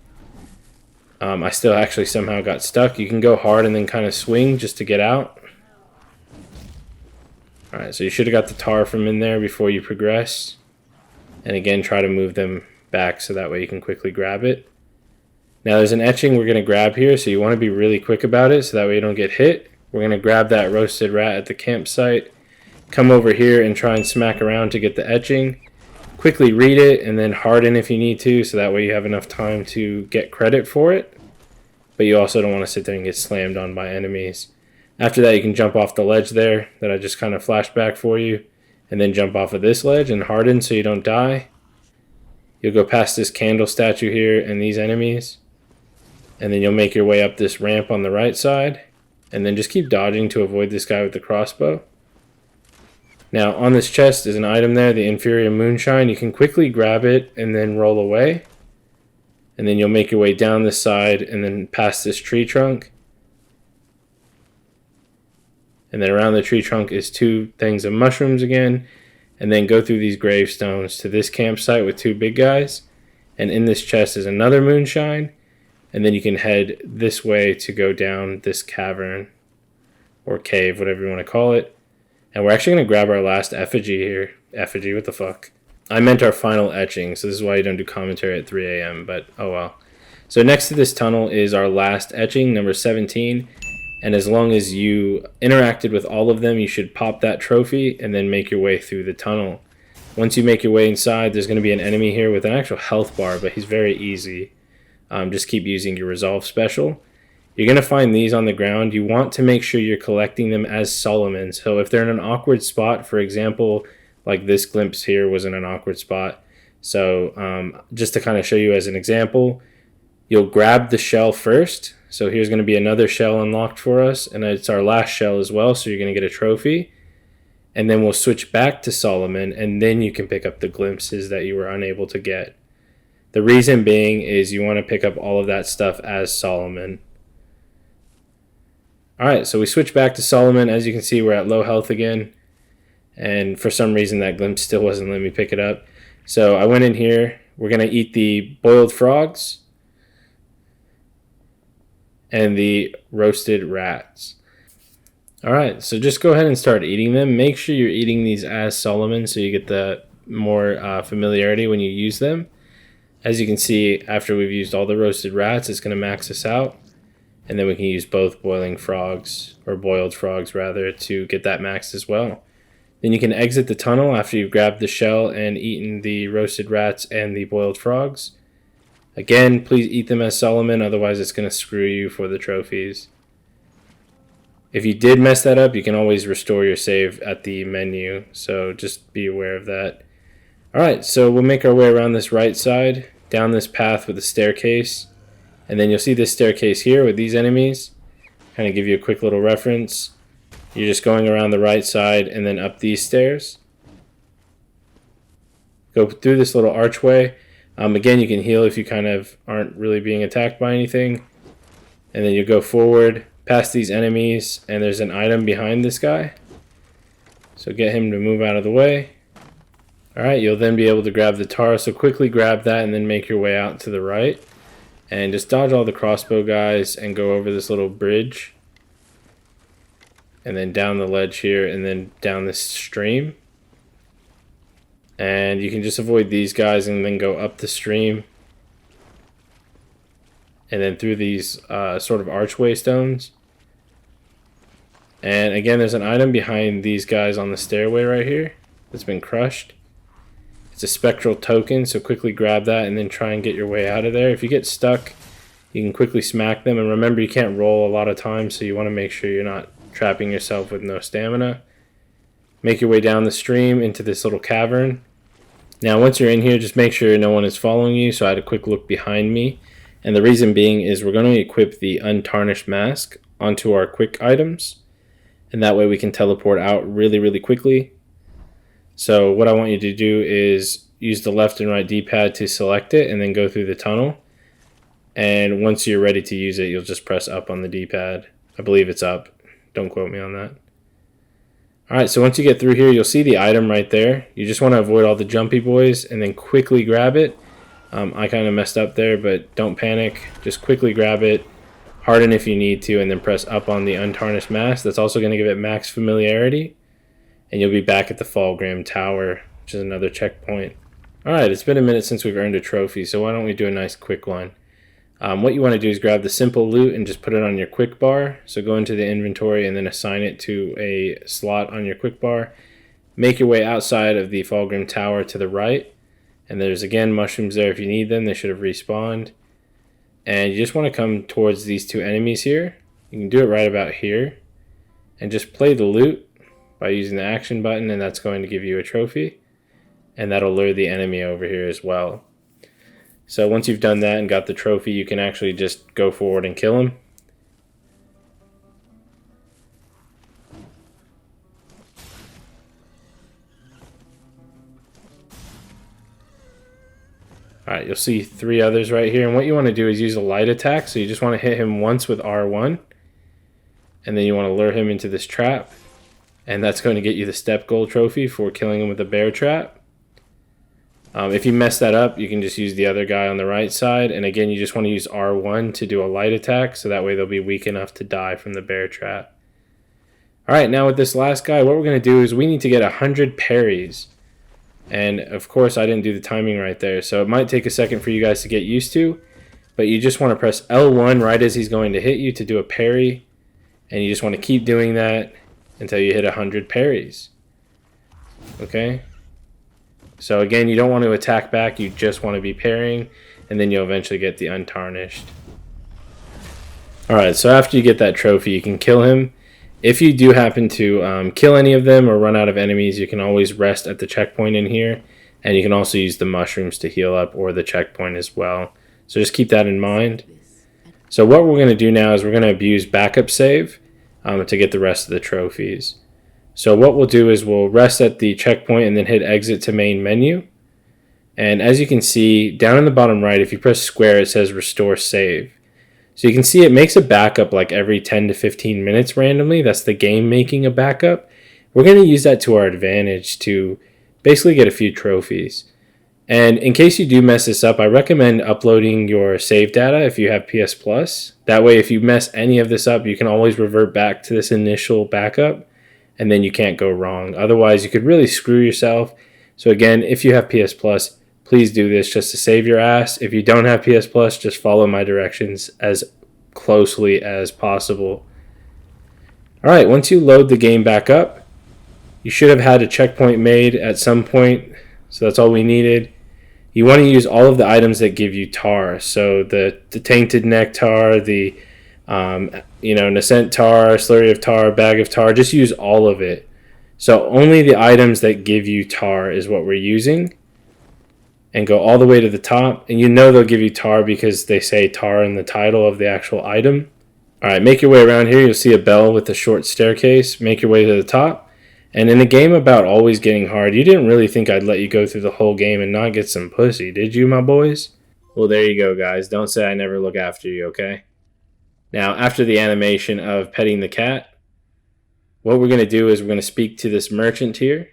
I still actually somehow got stuck. You can go hard and then kind of swing just to get out. Alright, so you should have got the tar from in there before you progress. And again, try to move them back so that way you can quickly grab it. Now there's an etching we're going to grab here, so you want to be really quick about it so that way you don't get hit. We're going to grab that roasted rat at the campsite. Come over here and try and smack around to get the etching. Quickly read it and then harden if you need to, so that way you have enough time to get credit for it. But you also don't want to sit there and get slammed on by enemies. After that, you can jump off the ledge there that I just kind of flashed back for you, and then jump off of this ledge and harden so you don't die. You'll go past this candle statue here and these enemies, and then you'll make your way up this ramp on the right side, and then just keep dodging to avoid this guy with the crossbow. Now on this chest is an item there, the Inferior Moonshine. You can quickly grab it and then roll away. And then you'll make your way down this side and then past this tree trunk. And then around the tree trunk is 2 things of mushrooms again. And then go through these gravestones to this campsite with 2 big guys. And in this chest is another moonshine. And then you can head this way to go down this cavern. Or cave, whatever you want to call it. And we're actually going to grab our last effigy here. Effigy, what the fuck? I meant our final etching, so this is why you don't do commentary at 3 a.m., but oh well. So next to this tunnel is our last etching, number 17, and as long as you interacted with all of them, you should pop that trophy and then make your way through the tunnel. Once you make your way inside, there's going to be an enemy here with an actual health bar, but he's very easy. Just keep using your resolve special. You're going to find these on the ground. You want to make sure you're collecting them as Solomon, so if they're in an awkward spot, for example, like this glimpse here was in an awkward spot. So just to kind of show you as an example, you'll grab the shell first. So here's going to be another shell unlocked for us, and it's our last shell as well, so you're going to get a trophy. And then we'll switch back to Solomon, and then you can pick up the glimpses that you were unable to get. The reason being is you want to pick up all of that stuff as Solomon. Alright, so we switch back to Solomon. As you can see, we're at low health again. And for some reason that glimpse still wasn't letting me pick it up. So I went in here. We're going to eat the boiled frogs and the roasted rats. Alright, so just go ahead and start eating them. Make sure you're eating these as Solomon so you get the more familiarity when you use them. As you can see, after we've used all the roasted rats, it's going to max us out. And then we can use both boiling frogs, or boiled frogs rather, to get that maxed as well. Then you can exit the tunnel after you've grabbed the shell and eaten the roasted rats and the boiled frogs. Again, please eat them as Solomon, otherwise it's going to screw you for the trophies. If you did mess that up, you can always restore your save at the menu, so just be aware of that. Alright, so we'll make our way around this right side, down this path with a staircase, and then you'll see this staircase here with these enemies. Kind of give you a quick little reference. You're just going around the right side and then up these stairs. Go through this little archway. Again, you can heal if you kind of aren't really being attacked by anything. And then you go forward past these enemies, and there's an item behind this guy. So get him to move out of the way. Alright, you'll then be able to grab the tar, so quickly grab that and then make your way out to the right. And just dodge all the crossbow guys and go over this little bridge. And then down the ledge here, and then down this stream. And you can just avoid these guys and then go up the stream. And then through these sort of archway stones. And again, there's an item behind these guys on the stairway right here that's been crushed. It's a Spectral Token, so quickly grab that and then try and get your way out of there. If you get stuck, you can quickly smack them. And remember, you can't roll a lot of times, so you want to make sure you're not trapping yourself with no stamina. Make your way down the stream into this little cavern. Now once you're in here, just make sure no one is following you. So I had a quick look behind me, and the reason being is we're going to equip the Untarnished Mask onto our quick items, and that way we can teleport out really quickly. So what I want you to do is use the left and right D-pad to select it and then go through the tunnel, and once you're ready to use it, you'll just press up on the D-pad. I believe it's up. Don't quote me on that. Alright, so once you get through here, you'll see the item right there. You just want to avoid all the jumpy boys and then quickly grab it. I kind of messed up there, but don't panic. Just quickly grab it, harden if you need to, and then press up on the Untarnished Mask. That's also going to give it max familiarity. And you'll be back at the Fallgrim Tower, which is another checkpoint. Alright, it's been a minute since we've earned a trophy, so why don't we do a nice quick one. What you want to do is grab the simple loot and just put it on your quick bar. So go into the inventory and then assign it to a slot on your quick bar. Make your way outside of the Fallgrim Tower to the right. And there's again mushrooms there if you need them. They should have respawned. And you just want to come towards these two enemies here. You can do it right about here. And just play the loot by using the action button, and that's going to give you a trophy. And that'll lure the enemy over here as well. So once you've done that and got the trophy, you can actually just go forward and kill him. Alright, you'll see 3 others right here. And what you want to do is use a light attack. So you just want to hit him once with R1. And then you want to lure him into this trap. And that's going to get you the step gold trophy for killing him with a bear trap. If you mess that up, you can just use the other guy on the right side. And again, you just want to use R1 to do a light attack, so that way they'll be weak enough to die from the bear trap. Alright, now with this last guy, what we're going to do is we need to get 100 parries. And of course, I didn't do the timing right there, so it might take a second for you guys to get used to. But you just want to press L1 right as he's going to hit you to do a parry. And you just want to keep doing that until you hit 100 parries. Okay? So again, you don't want to attack back, you just want to be parrying, and then you'll eventually get the Untarnished. Alright, so after you get that trophy, you can kill him. If you do happen to kill any of them or run out of enemies, you can always rest at the checkpoint in here, and you can also use the mushrooms to heal up or the checkpoint as well. So just keep that in mind. So what we're going to do now is we're going to abuse backup save to get the rest of the trophies. So what we'll do is we'll rest at the checkpoint and then hit exit to main menu. And as you can see, down in the bottom right, if you press square, it says restore save. So you can see it makes a backup like every 10 to 15 minutes randomly. That's the game making a backup. We're going to use that to our advantage to basically get a few trophies. And in case you do mess this up, I recommend uploading your save data if you have PS Plus. That way, if you mess any of this up, you can always revert back to this initial backup, and then you can't go wrong. Otherwise, you could really screw yourself. So again, if you have PS Plus, please do this just to save your ass. If you don't have PS Plus, just follow my directions as closely as possible. Alright, once you load the game back up, you should have had a checkpoint made at some point. So that's all we needed. You want to use all of the items that give you tar. So the tainted nectar, the Nascent tar, slurry of tar, bag of tar, just use all of it. So only the items that give you tar is what we're using. And go all the way to the top. And you know they'll give you tar because they say tar in the title of the actual item. Alright, make your way around here. You'll see a bell with a short staircase. Make your way to the top. And in a game about always getting hard, you didn't really think I'd let you go through the whole game and not get some pussy, did you, my boys? Well, there you go, guys. Don't say I never look after you, okay? Now, after the animation of petting the cat, what we're going to do is we're going to speak to this merchant here.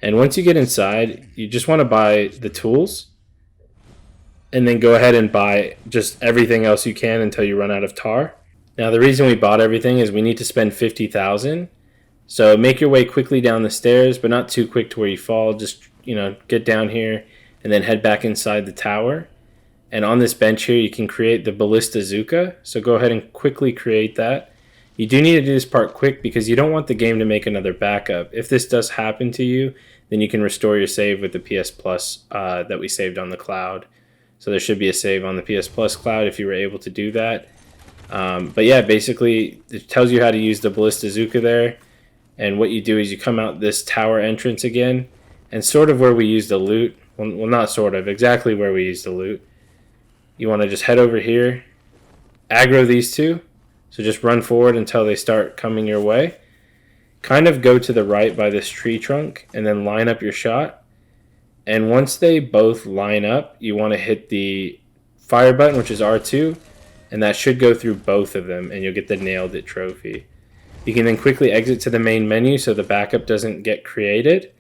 And once you get inside, you just want to buy the tools. And then go ahead and buy just everything else you can until you run out of tar. Now, the reason we bought everything is we need to spend 50,000. So make your way quickly down the stairs, but not too quick to where you fall. Just, get down here and then head back inside the tower. And on this bench here, you can create the Ballistazooka. So go ahead and quickly create that. You do need to do this part quick because you don't want the game to make another backup. If this does happen to you, then you can restore your save with the PS Plus that we saved on the cloud. So there should be a save on the PS Plus cloud if you were able to do that. But yeah, basically, it tells you how to use the Ballistazooka there. And what you do is you come out this tower entrance again. And sort of where we use the loot. Well, not sort of. Exactly where we use the loot. You want to just head over here. Aggro these two. So just run forward until they start coming your way. Kind of go to the right by this tree trunk. And then line up your shot. And once they both line up, you want to hit the fire button, which is R2. and that should go through both of them, and you'll get the Nailed It trophy. You can then quickly exit to the main menu so the backup doesn't get created.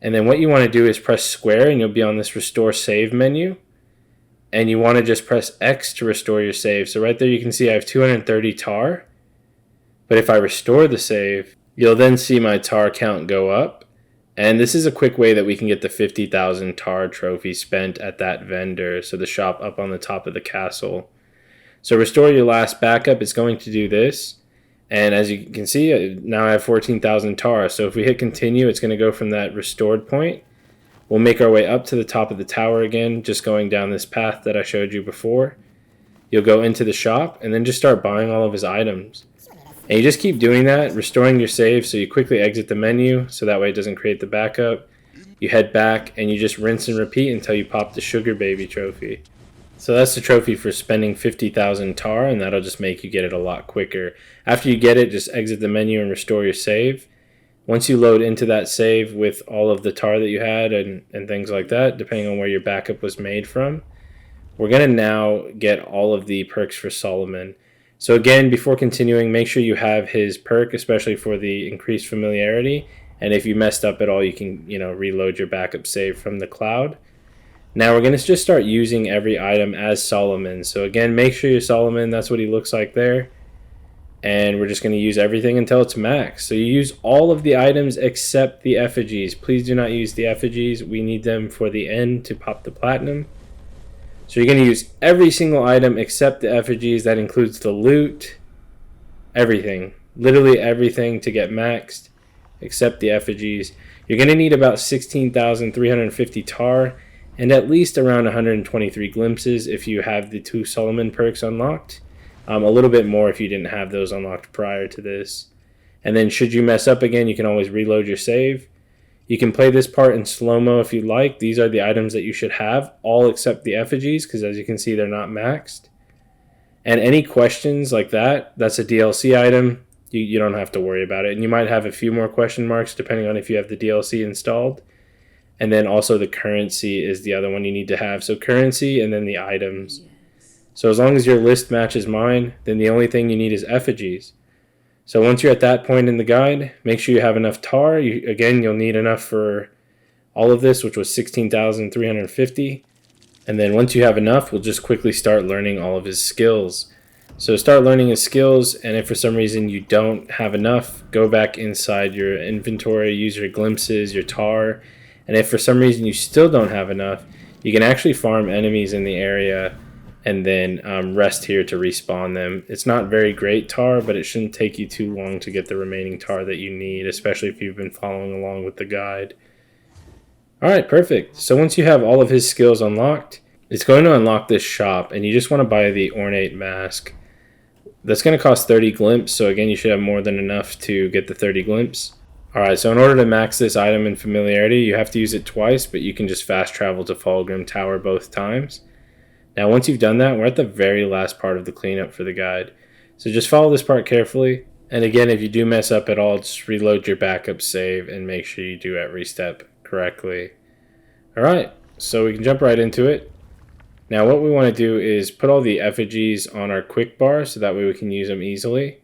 And then what you want to do is press square, and you'll be on this Restore Save menu. And you want to just press X to restore your save. So right there you can see I have 230 tar. But if I restore the save, you'll then see my tar count go up. And this is a quick way that we can get the 50,000 tar trophy spent at that vendor. So the shop up on the top of the castle. So restore your last backup. It's going to do this. And as you can see, now I have 14,000 tar. So if we hit continue, it's going to go from that restored point. We'll make our way up to the top of the tower again, just going down this path that I showed you before. You'll go into the shop and then just start buying all of his items. And you just keep doing that, restoring your save, so you quickly exit the menu, so that way it doesn't create the backup. You head back and you just rinse and repeat until you pop the Sugar Baby trophy. So that's the trophy for spending 50,000 tar, and that'll just make you get it a lot quicker. After you get it, just exit the menu and restore your save. Once you load into that save with all of the tar that you had and things like that, depending on where your backup was made from, we're going to now get all of the perks for Solomon. So again, before continuing, make sure you have his perk, especially for the increased familiarity. And if you messed up at all, you can, reload your backup save from the cloud. Now we're going to just start using every item as Solomon. So again, make sure you're Solomon. That's what he looks like there. And we're just going to use everything until it's max. So you use all of the items except the effigies. Please do not use the effigies. We need them for the end to pop the platinum. So you're going to use every single item except the effigies. That includes the loot, everything. Literally everything to get maxed except the effigies. You're going to need about 16,350 tar and at least around 123 glimpses if you have the 2 Solomon perks unlocked. A little bit more if you didn't have those unlocked prior to this. And then should you mess up again, you can always reload your save. You can play this part in slow-mo if you'd like. These are the items that you should have, all except the effigies, because as you can see, they're not maxed. And any questions like that, that's a DLC item. You don't have to worry about it. And you might have a few more question marks depending on if you have the DLC installed. And then also the currency is the other one you need to have. So currency and then the items. So as long as your list matches mine, then the only thing you need is effigies. So once you're at that point in the guide, make sure you have enough tar. Again, you'll need enough for all of this, which was 16,350. And then once you have enough, we'll just quickly start learning all of his skills. So start learning his skills, and if for some reason you don't have enough, go back inside your inventory, use your glimpses, your tar. And if for some reason you still don't have enough, you can actually farm enemies in the area and then rest here to respawn them. It's not very great tar, but it shouldn't take you too long to get the remaining tar that you need, especially if you've been following along with the guide. Alright, perfect. So once you have all of his skills unlocked, it's going to unlock this shop, and you just want to buy the Ornate Mask. That's going to cost 30 glimpse, so again, you should have more than enough to get the 30 glimpse. Alright, so in order to max this item in familiarity, you have to use it twice, but you can just fast travel to Fulgrim Tower both times. Now, once you've done that, we're at the very last part of the cleanup for the guide. So just follow this part carefully. And again, if you do mess up at all, just reload your backup save and make sure you do every step correctly. Alright, so we can jump right into it. Now, what we want to do is put all the effigies on our quick bar so that way we can use them easily.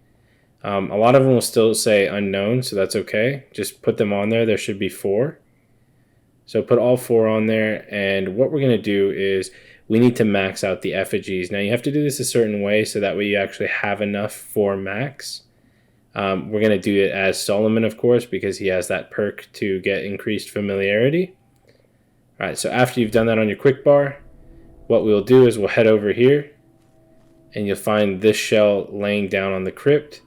A lot of them will still say unknown, so that's okay. Just put them on there. There should be 4. So put all 4 on there, and what we're going to do is we need to max out the effigies. Now you have to do this a certain way so that way you actually have enough for max. We're going to do it as Solomon, of course, because he has that perk to get increased familiarity. Alright, so after you've done that on your quick bar, what we'll do is we'll head over here and you'll find this shell laying down on the crypt.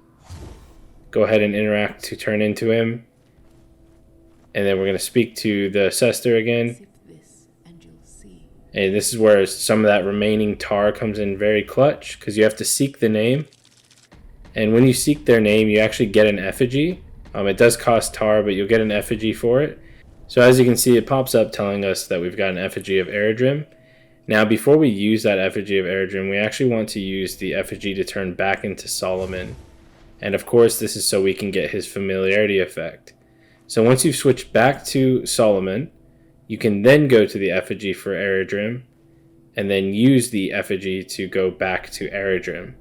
Go ahead and interact to turn into him. And then we're going to speak to the Cester again. And this is where some of that remaining tar comes in very clutch, because you have to seek the name. And when you seek their name, you actually get an effigy. It does cost tar, but you'll get an effigy for it. So as you can see, it pops up telling us that we've got an effigy of Eredrim. Now, before we use that effigy of Eredrim, we actually want to use the effigy to turn back into Solomon. And of course, this is so we can get his familiarity effect. So once you've switched back to Solomon, you can then go to the effigy for Eredrim, and then use the effigy to go back to Eredrim.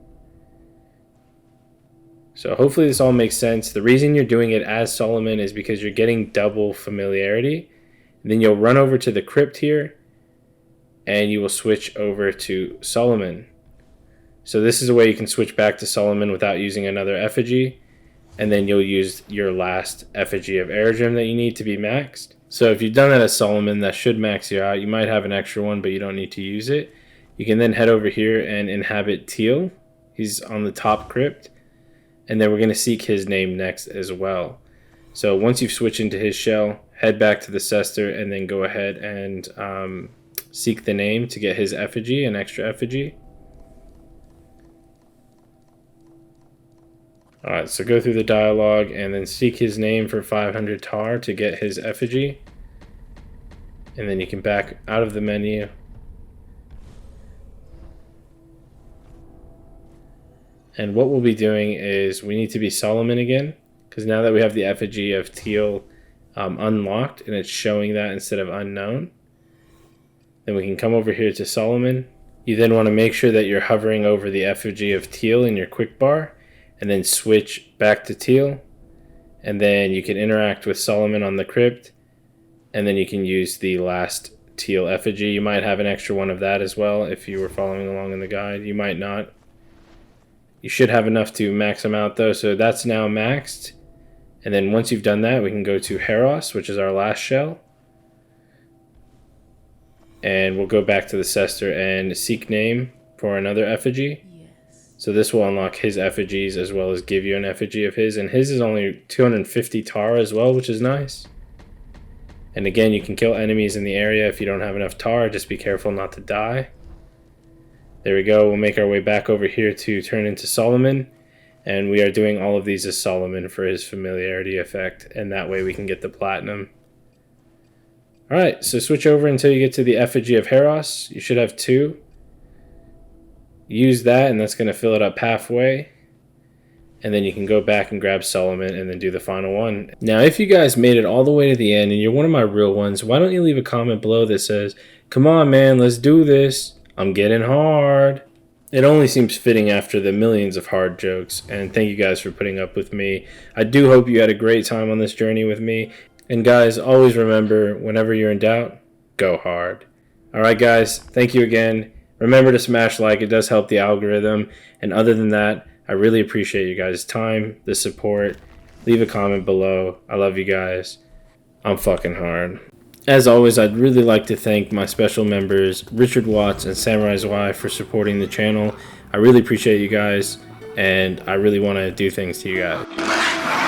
So hopefully this all makes sense. The reason you're doing it as Solomon is because you're getting double familiarity. And then you'll run over to the crypt here, and you will switch over to Solomon. So this is a way you can switch back to Solomon without using another effigy. And then you'll use your last effigy of Eredrim that you need to be maxed. So if you've done that as Solomon, that should max you out. You might have an extra one, but you don't need to use it. You can then head over here and inhabit Teal. He's on the top crypt. And then we're going to seek his name next as well. So once you've switched into his shell, head back to the Cester and then go ahead and seek the name to get his effigy, an extra effigy. Alright, so go through the dialogue and then seek his name for 500 tar to get his effigy. And then you can back out of the menu. And what we'll be doing is we need to be Solomon again, because now that we have the effigy of Teal unlocked and it's showing that instead of unknown, then we can come over here to Solomon. You then want to make sure that you're hovering over the effigy of Teal in your quick bar, and then switch back to Teal, and then you can interact with Solomon on the crypt, and then you can use the last Teal effigy. You might have an extra one of that as well if you were following along in the guide. You might not. You should have enough to max them out though, so that's now maxed. And then once you've done that, we can go to Heros, which is our last shell. And we'll go back to the Cester and seek name for another effigy. So this will unlock his effigies as well as give you an effigy of his. And his is only 250 tar as well, which is nice. And again, you can kill enemies in the area if you don't have enough tar. Just be careful not to die. There we go. We'll make our way back over here to turn into Solomon. And we are doing all of these as Solomon for his familiarity effect. And that way we can get the platinum. Alright, so switch over until you get to the effigy of Heros. You should have 2. Use that, and that's going to fill it up halfway. And then you can go back and grab Solomon and then do the final one. Now, if you guys made it all the way to the end and you're one of my real ones, why don't you leave a comment below that says, "Come on, man, let's do this. I'm getting hard." It only seems fitting after the millions of hard jokes, and thank you guys for putting up with me. I do hope you had a great time on this journey with me. And guys, always remember, whenever you're in doubt, go hard. Alright guys, thank you again. Remember to smash like, it does help the algorithm. And other than that, I really appreciate you guys' time, the support. Leave a comment below. I love you guys. I'm fucking hard. As always, I'd really like to thank my special members, Richard Watts and Samurai's Wife, for supporting the channel. I really appreciate you guys, and I really want to do things to you guys.